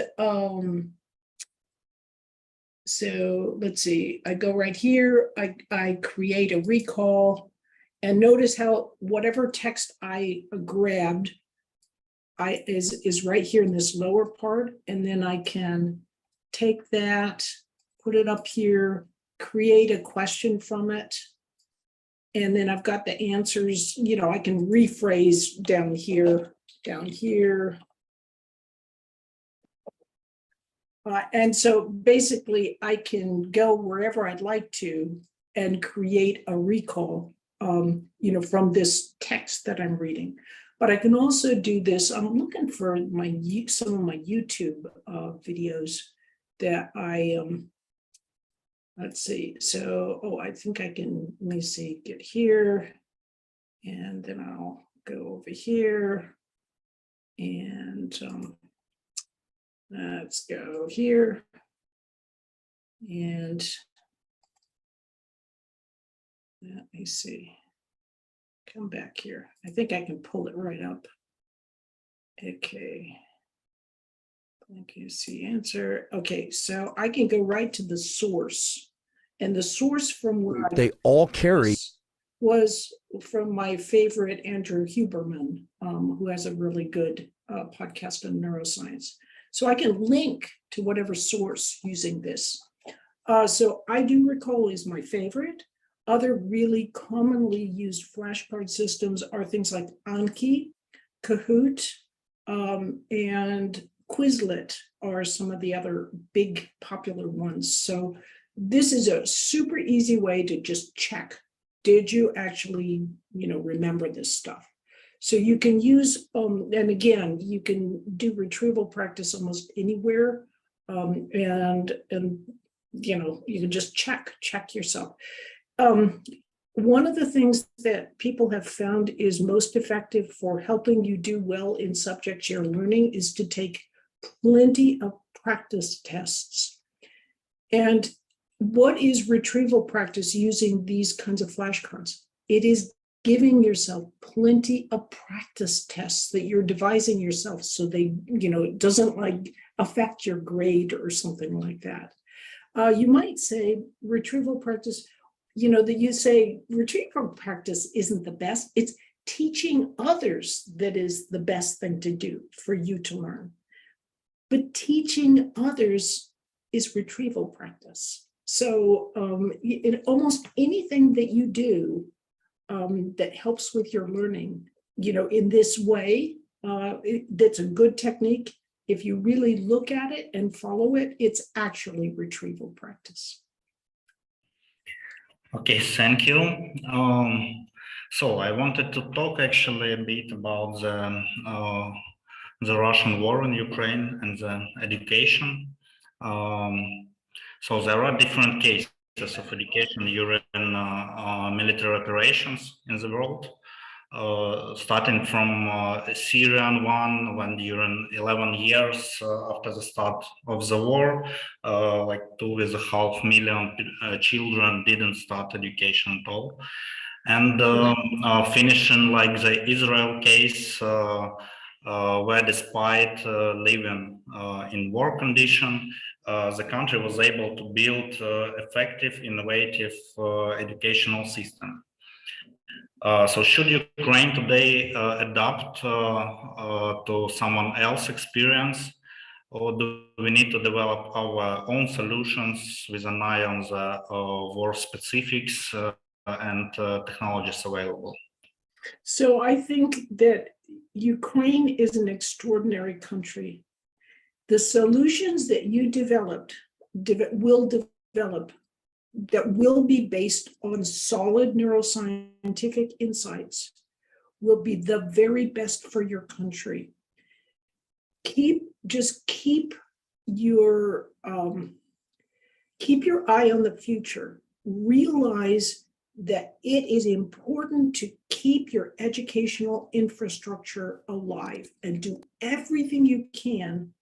Speaker 1: so let's see, I go right here, I create a recall, and notice how whatever text I grabbed is right here in this lower part, and then I can take that, put it up here, create a question from it, and then I've got the answers. I can rephrase down here. And so basically I can go wherever I'd like to and create a recall, from this text that I'm reading. But I can also do this. I'm looking for some of my YouTube videos that I, let's see. So, I think I can, let me see, get here, and then I'll go over here, and let's go here, and let me see, come back here. I think I can pull it right up. Okay. Thank you, see answer. Okay, so I can go right to the source, and the source from where
Speaker 7: they all carry
Speaker 1: was from my favorite Andrew Huberman, who has a really good podcast on neuroscience. So I can link to whatever source using this. So I do recall is my favorite. Other really commonly used flashcard systems are things like Anki, Kahoot, and Quizlet are some of the other big popular ones. So this is a super easy way to just check, did you actually, remember this stuff? So you can use, and again, you can do retrieval practice almost anywhere, and you can just check yourself. One of the things that people have found is most effective for helping you do well in subjects you're learning is to take plenty of practice tests. And what is retrieval practice using these kinds of flashcards? It is giving yourself plenty of practice tests that you're devising yourself so they, it doesn't affect your grade or something like that. You might say retrieval practice, you know, that you say retrieval practice isn't the best. It's teaching others that is the best thing to do for you to learn. But teaching others is retrieval practice. So in almost anything that you do that helps with your learning, you know, in this way, that's a good technique. If you really look at it and follow it, it's actually retrieval practice.
Speaker 3: Okay, thank you. So I wanted to talk actually a bit about the Russian war in Ukraine and the education. So there are different cases of education during military operations in the world. Starting from Syrian one, when during 11 years after the start of the war, like 2.5 million children didn't start education at all. And finishing like the Israel case, where despite living in war condition, the country was able to build effective, innovative educational system. So should Ukraine today adapt to someone else's experience, or do we need to develop our own solutions with an eye on the war specifics and technologies available?
Speaker 1: So I think that Ukraine is an extraordinary country. The solutions that you will develop that will be based on solid neuroscientific insights will be the very best for your country. Just keep your eye on the future. Realize that it is important to keep your educational infrastructure alive and do everything you can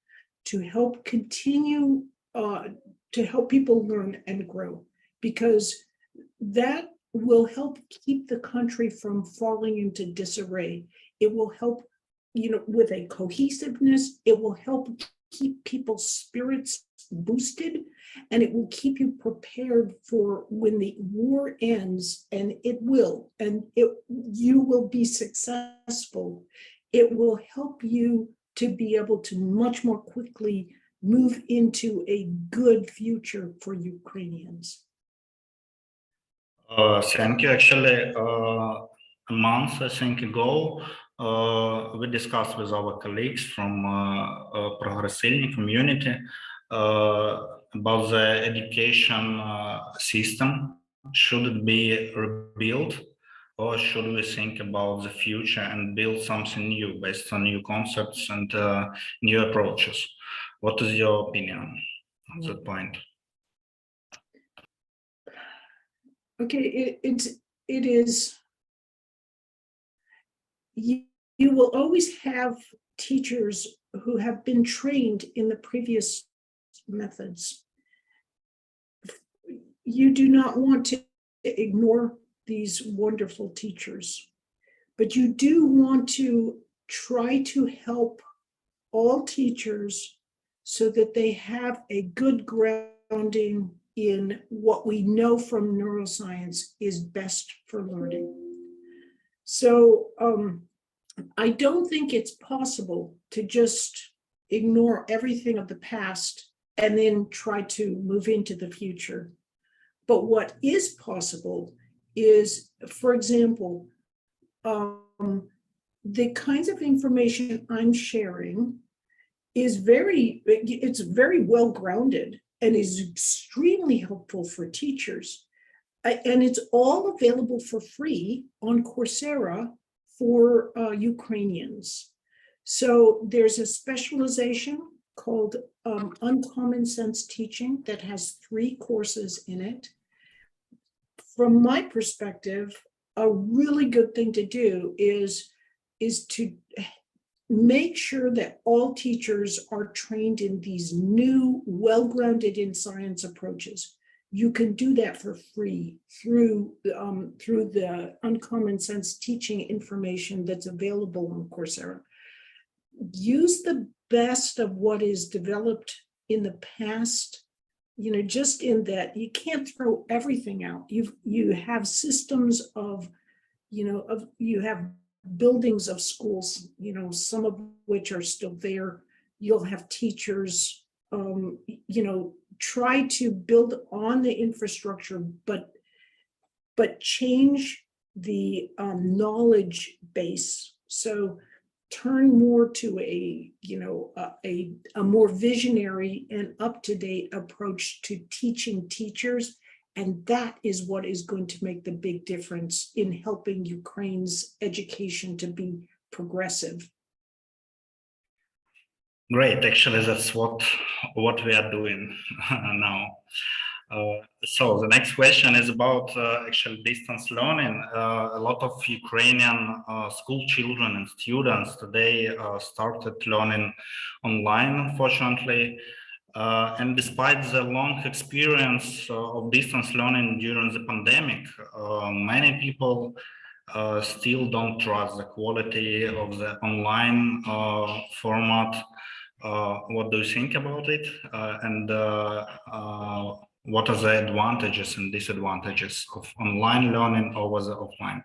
Speaker 1: to help continue to help people learn and grow, because that will help keep the country from falling into disarray. It will help, you know, with a cohesiveness. It will help keep people's spirits boosted, and it will keep you prepared for when the war ends, and it will, and you will be successful. It will help you to be able to much more quickly move into a good future for Ukrainians.
Speaker 3: Thank you. Actually, a month, I think, ago, we discussed with our colleagues from Прогресивні community about the education system. Should it be rebuilt, or should we think about the future and build something new based on new concepts and new approaches? What is your opinion on that point?
Speaker 1: Okay, it is, you will always have teachers who have been trained in the previous methods. You do not want to ignore these wonderful teachers, but you do want to try to help all teachers so that they have a good grounding in what we know from neuroscience is best for learning. So I don't think it's possible to just ignore everything of the past and then try to move into the future. But what is possible is, for example, the kinds of information I'm sharing is very well grounded and is extremely helpful for teachers. And it's all available for free on Coursera for Ukrainians. So there's a specialization called Uncommon Sense Teaching that has 3 courses in it. From my perspective, a really good thing to do is to make sure that all teachers are trained in these new, well-grounded in science approaches. You can do that for free through the Uncommon Sense teaching information that's available on Coursera. Use the best of what is developed in the past just in that you can't throw everything out. You have systems of, you have buildings of schools, some of which are still there. You'll have teachers, try to build on the infrastructure, but change the knowledge base. So turn more to a more visionary and up-to-date approach to teaching teachers. And that is what is going to make the big difference in helping Ukraine's education to be progressive.
Speaker 3: Great. Actually, that's what we are doing now. So the next question is about actually distance learning. A lot of Ukrainian school children and students today started learning online, unfortunately. And despite the long experience of distance learning during the pandemic, many people still don't trust the quality of the online format. What do you think about it? And what are the advantages and disadvantages of online learning over the offline?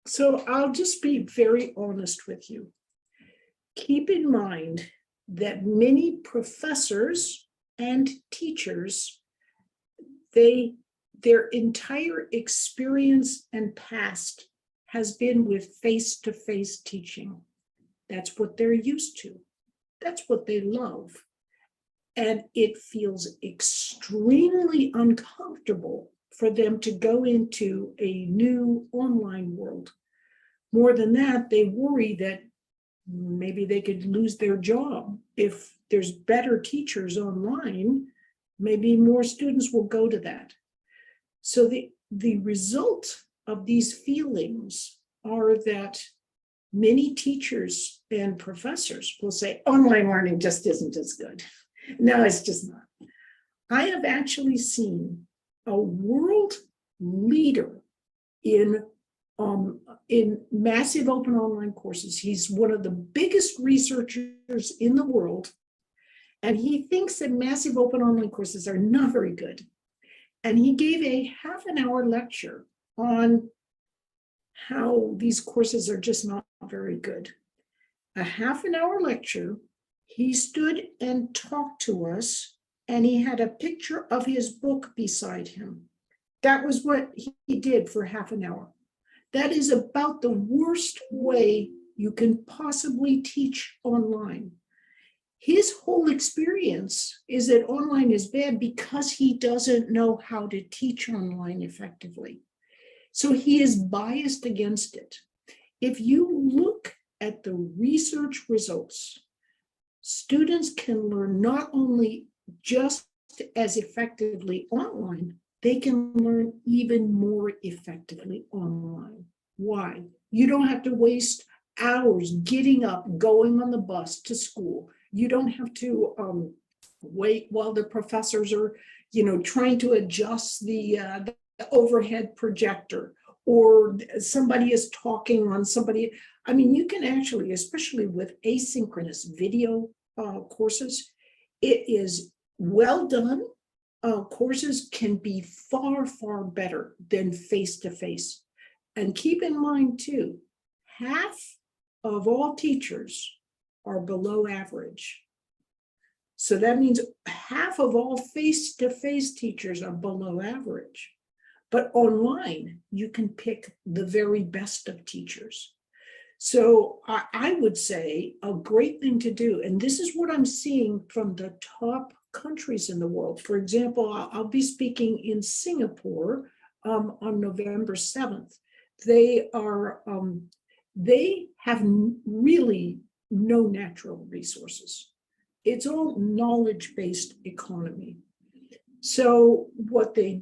Speaker 1: So I'll just be very honest with you. Keep in mind that many professors and teachers, their entire experience and past has been with face-to-face teaching. That's what they're used to. That's what they love. And it feels extremely uncomfortable for them to go into a new online world. More than that, they worry that maybe they could lose their job. If there's better teachers online, maybe more students will go to that. So the result of these feelings are that many teachers and professors will say, online learning just isn't as good. No, it's just not. I have actually seen a world leader in massive open online courses. He's one of the biggest researchers in the world, and he thinks that massive open online courses are not very good. And he gave a half-an-hour lecture on how these courses are just not very good. A half-an-hour lecture. He stood and talked to us, and he had a picture of his book beside him. That was what he did for half an hour. That is about the worst way you can possibly teach online. His whole experience is that online is bad because he doesn't know how to teach online effectively. So he is biased against it. If you look at the research results, students can learn not only just as effectively online, they can learn even more effectively online. Why? You don't have to waste hours getting up, going on the bus to school. You don't have to wait while the professors are, trying to adjust the overhead projector, or somebody is talking on somebody. I mean, you can actually, especially with asynchronous video courses, it is well done. Courses can be far, far better than face-to-face. And keep in mind too, half of all teachers are below average. So that means half of all face-to-face teachers are below average. But online, you can pick the very best of teachers. So I would say a great thing to do, and this is what I'm seeing from the top countries in the world. For example, I'll be speaking in Singapore on November 7th. They have really no natural resources. It's all knowledge-based economy. So what they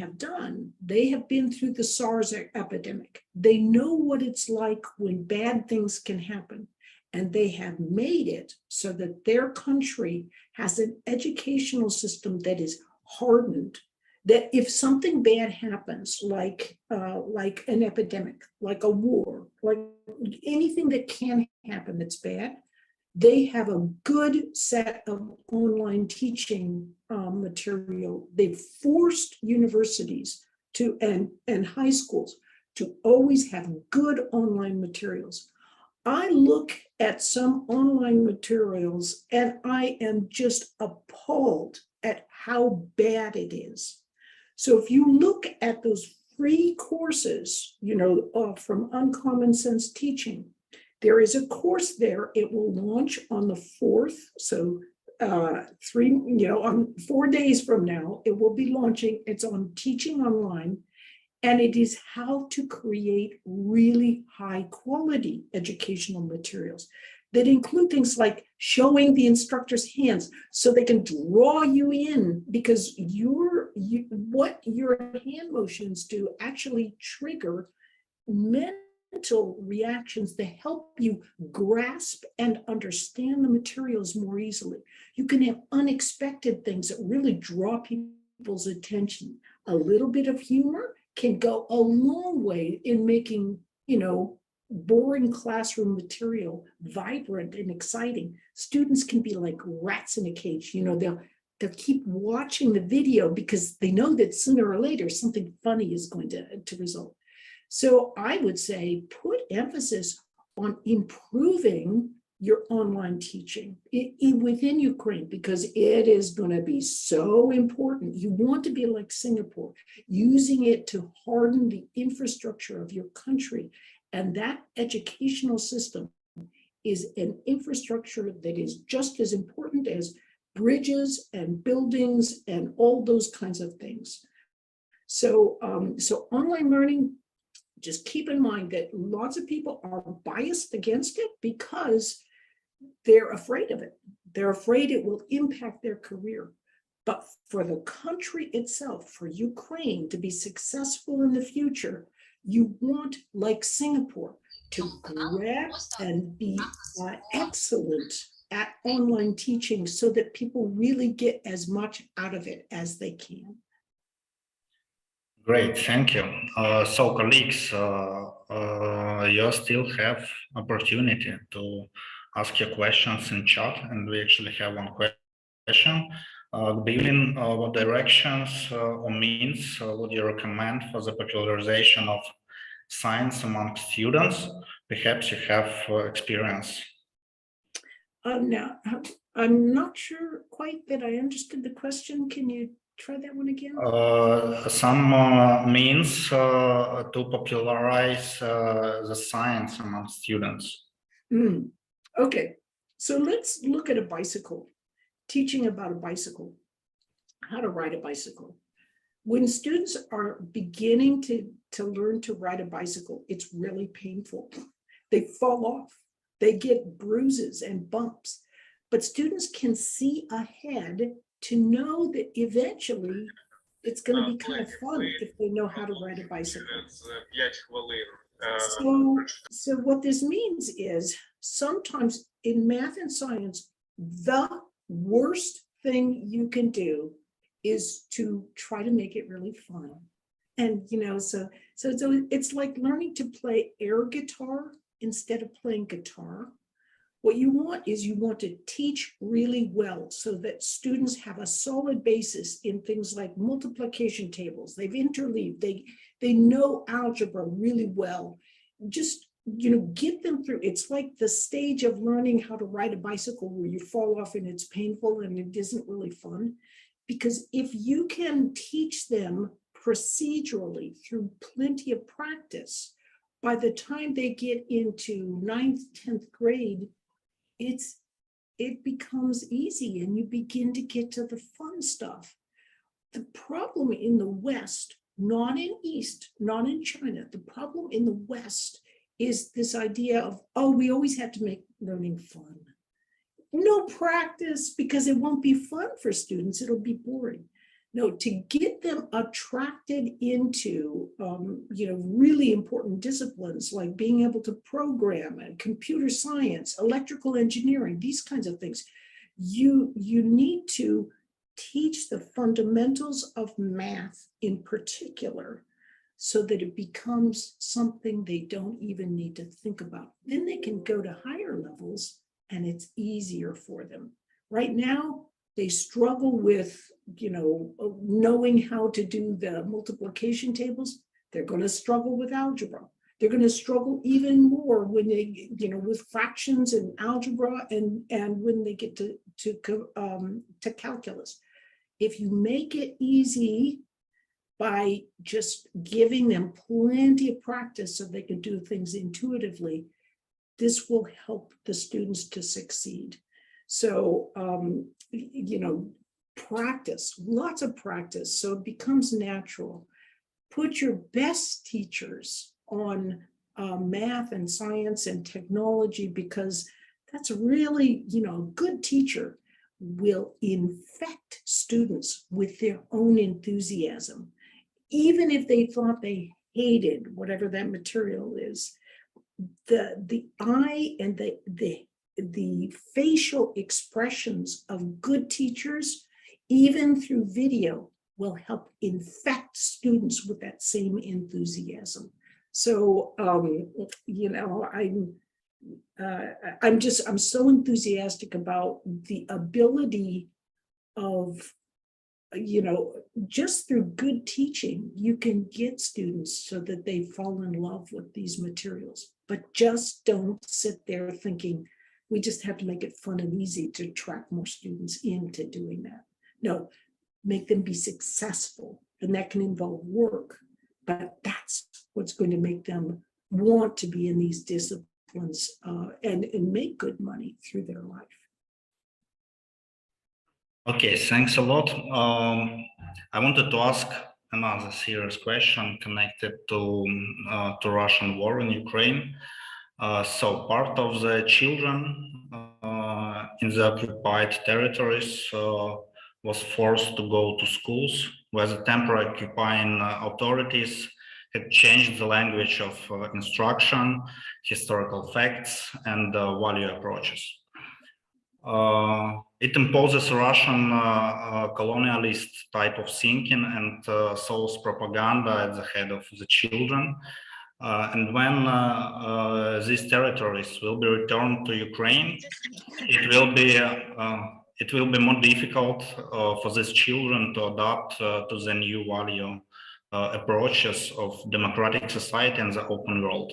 Speaker 1: have done, they have been through the SARS epidemic. They know what it's like when bad things can happen. And they have made it so that their country has an educational system that is hardened, that if something bad happens, like an epidemic, like a war, like anything that can happen that's bad, they have a good set of online teaching material. They've forced universities to and high schools to always have good online materials. I look at some online materials and I am just appalled at how bad it is. So if you look at those free courses, from Uncommon Sense Teaching, there is a course there. It will launch on the 4th. So on 4 days from now, it will be launching. It's on teaching online. And it is how to create really high quality educational materials that include things like showing the instructor's hands so they can draw you in, because what your hand motions do actually trigger mental reactions that help you grasp and understand the materials more easily. You can have unexpected things that really draw people's attention. A little bit of humor can go a long way in making, boring classroom material vibrant and exciting. Students can be like rats in a cage. They'll keep watching the video because they know that sooner or later something funny is going to result. So I would say put emphasis on improving your online teaching within Ukraine, because it is going to be so important. You want to be like Singapore, using it to harden the infrastructure of your country. And that educational system is an infrastructure that is just as important as bridges and buildings and all those kinds of things. So online learning, just keep in mind that lots of people are biased against it because they're afraid of it. They're afraid it will impact their career. But for the country itself, for Ukraine to be successful in the future, you want, like Singapore, to grab and be excellent at online teaching so that people really get as much out of it as they can.
Speaker 3: Great, thank you. So colleagues, you still have opportunity to ask your questions in chat, and we actually have one question. Good evening, what directions or means would you recommend for the popularization of science among students? Perhaps you have experience.
Speaker 1: Now, I'm not sure quite that I understood the question. Can you try that one again?
Speaker 3: Some means to popularize the science among students.
Speaker 1: Okay, so let's look at a bicycle, teaching about a bicycle, how to ride a bicycle. When students are beginning to learn to ride a bicycle, it's really painful. They fall off, they get bruises and bumps, but students can see ahead to know that eventually it's going to be kind of fun if they know how to ride a bicycle. So what this means is sometimes in math and science, the worst thing you can do is to try to make it really fun. And, so it's like learning to play air guitar instead of playing guitar. What you want is to teach really well so that students have a solid basis in things like multiplication tables. They've interleaved, they know algebra really well. Just, get them through. It's like the stage of learning how to ride a bicycle where you fall off and it's painful and it isn't really fun. Because if you can teach them procedurally through plenty of practice, by the time they get into 9th, 10th grade, it becomes easy and you begin to get to the fun stuff. The problem in the West, not in East, not in China, the problem in the West is this idea of, we always have to make learning fun. No practice, because it won't be fun for students, it'll be boring. No, to get them attracted into, really important disciplines like being able to program and computer science, electrical engineering, these kinds of things, you need to teach the fundamentals of math in particular so that it becomes something they don't even need to think about. Then they can go to higher levels and it's easier for them. Right now, they struggle with, knowing how to do the multiplication tables. They're going to struggle with algebra. They're going to struggle even more when they, with fractions and algebra and when they get to calculus. If you make it easy by just giving them plenty of practice so they can do things intuitively, this will help the students to succeed. So, practice, lots of practice, so it becomes natural. Put your best teachers on math and science and technology, because that's really, a good teacher will infect students with their own enthusiasm. Even if they thought they hated whatever that material is, the eye and the facial expressions of good teachers, even through video, will help infect students with that same enthusiasm. So, I'm so enthusiastic about the ability of, just through good teaching, you can get students so that they fall in love with these materials, but just don't sit there thinking, we just have to make it fun and easy to attract more students into doing that. No, make them be successful, and that can involve work, but that's what's going to make them want to be in these disciplines and make good money through their life.
Speaker 3: Okay, thanks a lot. I wanted to ask another serious question connected to Russian war in Ukraine. So part of the children in the occupied territories was forced to go to schools where the temporary occupying authorities had changed the language of instruction, historical facts, and value approaches. It imposes Russian colonialist type of thinking and sows propaganda at the head of the children. And when these territories will be returned to Ukraine, it will be more difficult for these children to adapt to the new value approaches of democratic society and the open world.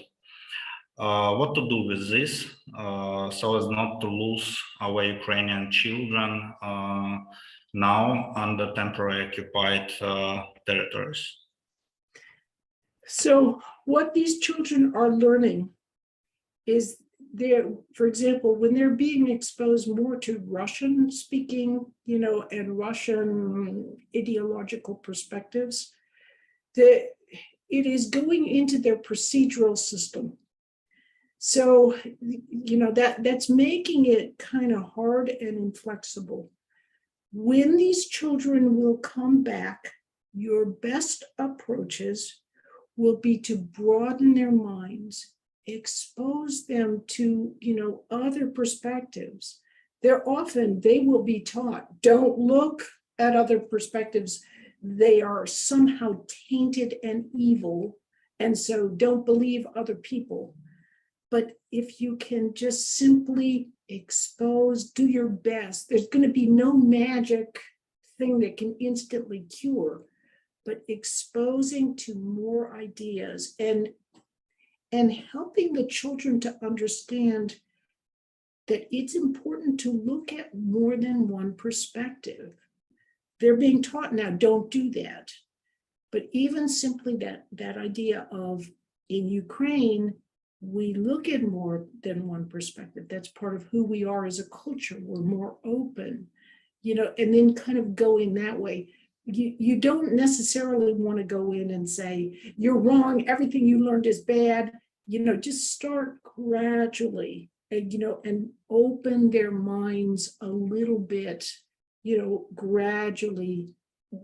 Speaker 3: What to do with this so as not to lose our Ukrainian children now under temporary occupied territories?
Speaker 1: So what these children are learning is for example, when they're being exposed more to Russian speaking, and Russian ideological perspectives, it is going into their procedural system. So, that's making it kind of hard and inflexible. When these children will come back, your best approaches will be to broaden their minds, expose them to, other perspectives. They will be taught, don't look at other perspectives. They are somehow tainted and evil, and so don't believe other people. But if you can just simply expose, do your best, there's going to be no magic thing that can instantly cure, but exposing to more ideas and helping the children to understand that it's important to look at more than one perspective. They're being taught now, don't do that. But even simply that idea of, in Ukraine, we look at more than one perspective. That's part of who we are as a culture. We're more open, and then kind of going that way. You don't necessarily want to go in and say, you're wrong, everything you learned is bad. Just start gradually, and open their minds a little bit, gradually,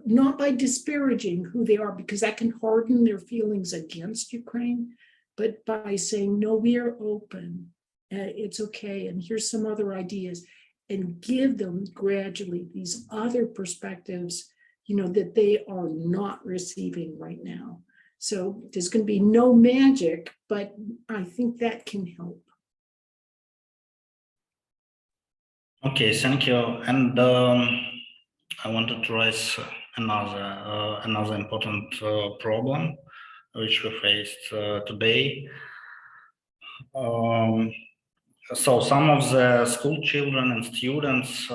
Speaker 1: not by disparaging who they are, because that can harden their feelings against Ukraine, but by saying, no, we are open, it's okay, and here's some other ideas, and give them gradually these other perspectives, that they are not receiving right now. So there's going to be no magic, but I think that can help.
Speaker 3: Okay, thank you. And I wanted to raise another important problem which we faced today. So some of the school children and students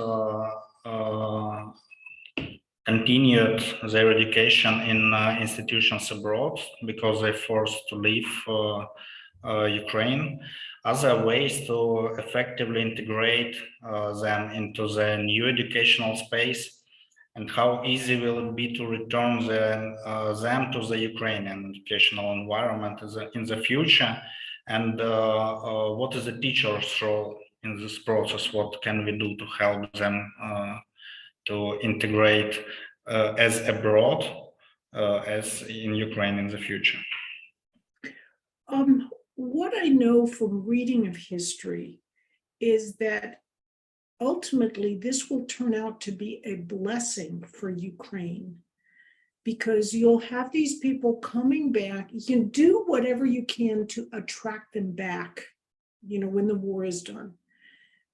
Speaker 3: continued their education in institutions abroad because they're forced to leave Ukraine. Other ways to effectively integrate them into the new educational space, and how easy will it be to return them to the Ukrainian educational environment in the future, and what is the teacher's role in this process? What can we do to help them to integrate as abroad as in Ukraine in the future?
Speaker 1: What I know from reading of history is that ultimately this will turn out to be a blessing for Ukraine, because you'll have these people coming back. You can do whatever you can to attract them back, you know, when the war is done.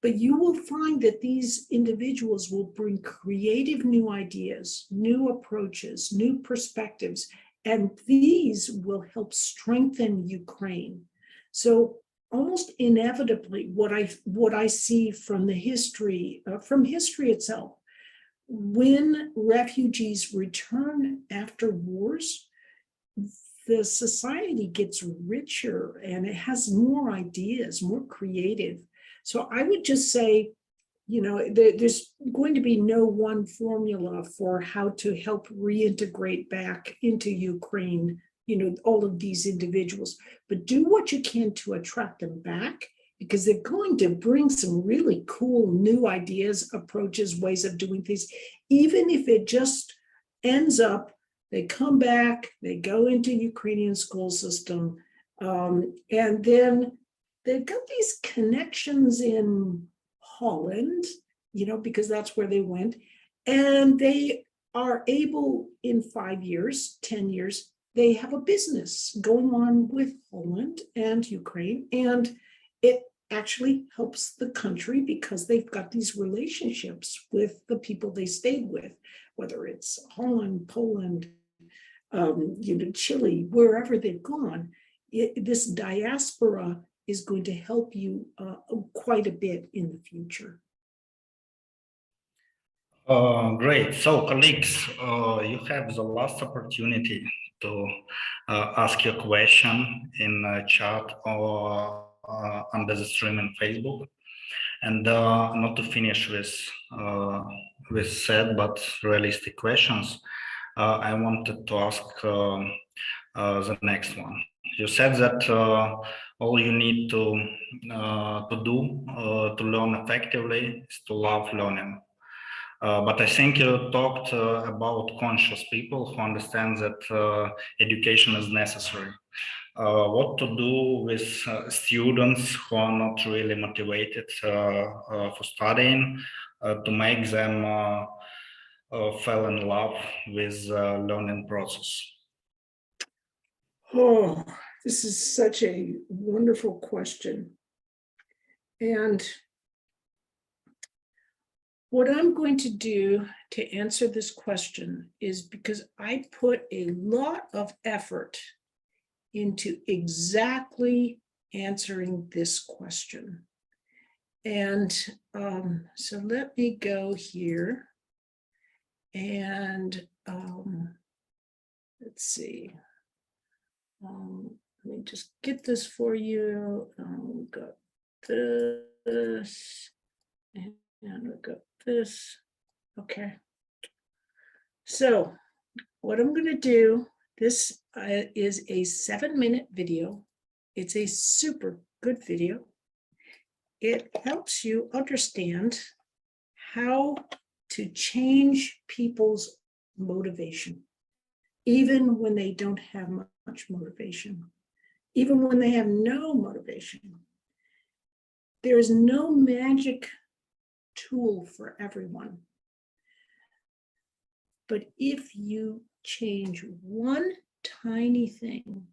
Speaker 1: But you will find that these individuals will bring creative new ideas, new approaches, new perspectives, and these will help strengthen Ukraine. So almost inevitably, what I see from the history, from history itself, when refugees return after wars, the society gets richer and it has more ideas, more creative. So I would just say, you know, there's going to be no one formula for how to help reintegrate back into Ukraine, you know, all of these individuals, but do what you can to attract them back, because they're going to bring some really cool new ideas, approaches, ways of doing things, even if it just ends up, they come back, they go into Ukrainian school system, and then they've got these connections in Holland, you know, because that's where they went, and they are able in 5 years, 10 years, they have a business going on with Holland and Ukraine, and it actually helps the country because they've got these relationships with the people they stayed with, whether it's Holland, Poland, you know, Chile, wherever they've gone. This diaspora is going to help you quite a bit in the future.
Speaker 3: Great. So, colleagues, you have the last opportunity to ask your question in chat or under the stream in Facebook, and not to finish with sad but realistic questions. I wanted to ask the next one. You said that all you need to do to learn effectively is to love learning. But I think you talked about conscious people who understand that education is necessary. What to do with students who are not really motivated for studying, to make them fall in love with learning process?
Speaker 1: Oh, this is such a wonderful question. And what I'm going to do to answer this question is, because I put a lot of effort into exactly answering this question. And so let me go here and let's see. Let me just get this for you. We've got this, and we've got this. Okay. So what I'm going to do, this is a 7-minute video. It's a super good video. It helps you understand how to change people's motivation, even when they don't have much motivation, even when they have no motivation. There is no magic tool for everyone. But if you change one tiny thing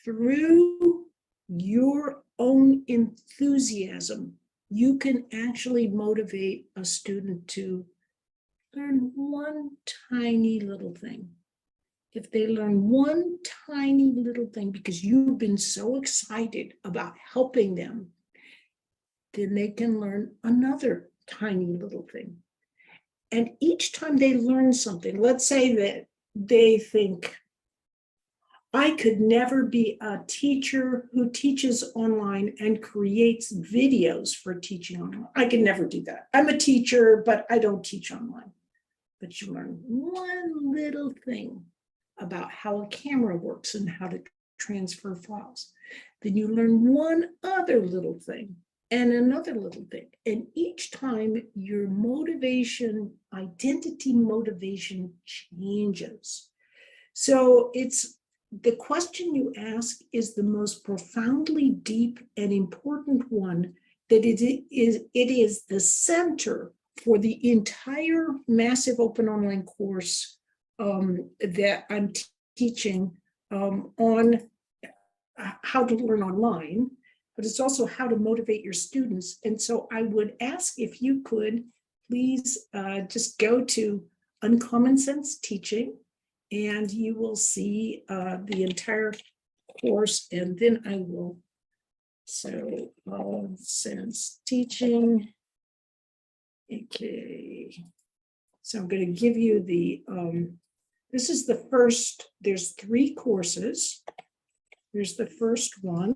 Speaker 1: through your own enthusiasm you can actually motivate a student to learn one tiny little thing. If they learn one tiny little thing because you've been so excited about helping them, then they can learn another tiny little thing. And each time they learn something, let's say that they think, I could never be a teacher who teaches online and creates videos for teaching online. I can never do that. I'm a teacher, but I don't teach online. But you learn one little thing about how a camera works and how to transfer files. Then you learn one other little thing and another little thing. And each time your motivation, identity motivation changes. So it's the question you ask is the most profoundly deep and important one, that it is the center for the entire massive open online course that I'm teaching on how to learn online, but it's also how to motivate your students. And so I would ask if you could please just go to Uncommon Sense Teaching, and you will see the entire course, and then I will, so Sense Teaching, okay. So I'm going to give you the, this is the first, there's 3 courses. Here's the first one.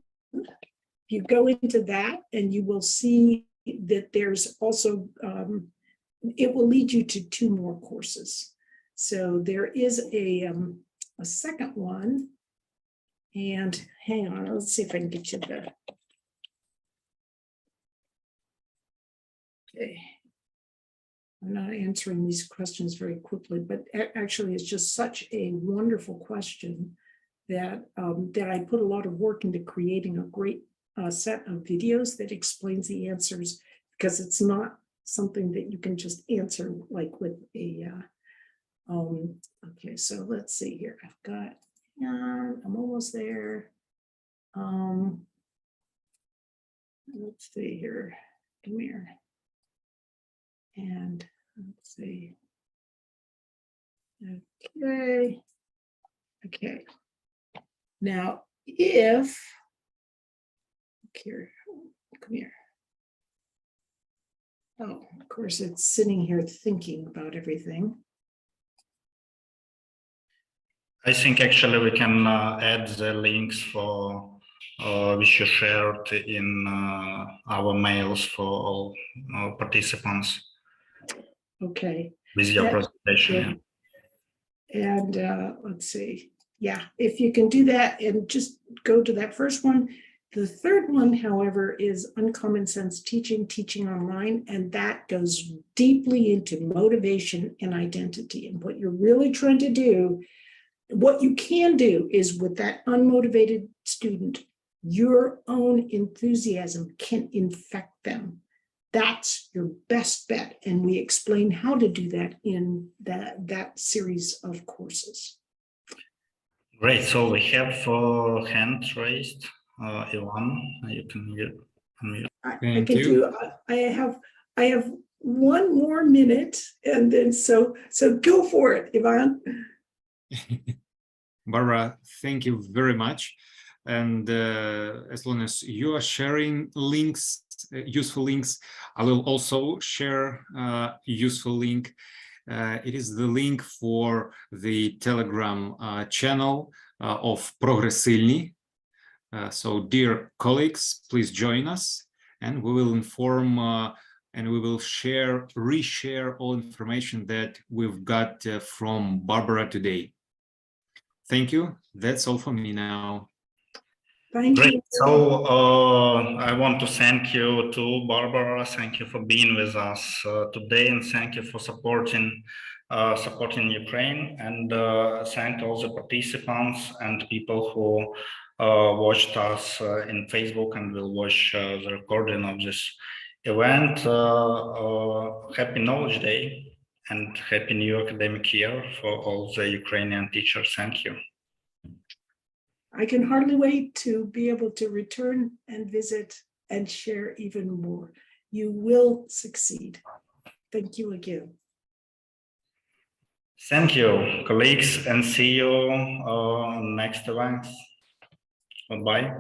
Speaker 1: You go into that and you will see that there's also, it will lead you to 2 more courses. So there is a second one, and hang on, let's see if I can get you the, okay. I'm not answering these questions very quickly, but actually it's just such a wonderful question that, that I put a lot of work into creating a great set of videos that explains the answers, because it's not something that you can just answer like with a, okay, so let's see here. I've got, I'm almost there. Let's see here, come here. And let's see. Okay. Okay. Now, if, here, come here. Oh, of course, it's sitting here thinking about everything.
Speaker 3: I think actually we can add the links for which you shared in our mails for all participants.
Speaker 1: Okay.
Speaker 3: With your presentation.
Speaker 1: Yeah. And let's see. Yeah, if you can do that and just go to that first one. The third one, however, is Uncommon Sense Teaching, Teaching Online, and that goes deeply into motivation and identity. And what you're really trying to do, what you can do is with that unmotivated student, your own enthusiasm can infect them. That's your best bet. And we explain how to do that in that series of courses.
Speaker 3: Great. So we have hand raised. Ivan, you can unmute.
Speaker 4: Thank you.
Speaker 1: I have 1 more minute, and then so go for it, Ivan.
Speaker 7: Barbara, thank you very much. And as long as you are sharing links, useful links, I will also share useful link. It is the link for the Telegram channel of Прогресильні. So dear colleagues, please join us, and we will inform and we will reshare all information that we've got from Barbara today. Thank you. That's all for me now.
Speaker 1: Thank
Speaker 3: Great.
Speaker 1: you.
Speaker 3: So I want to thank you too, Barbara. Thank you for being with us today, and thank you for supporting Ukraine, and thank all the participants and people who watched us in Facebook and will watch the recording of this event. Happy Knowledge Day and happy new academic year for all the Ukrainian teachers. Thank you.
Speaker 1: I can hardly wait to be able to return and visit and share even more. you will succeed. Thank you again.
Speaker 3: Thank you, colleagues, and see you next event. Goodbye.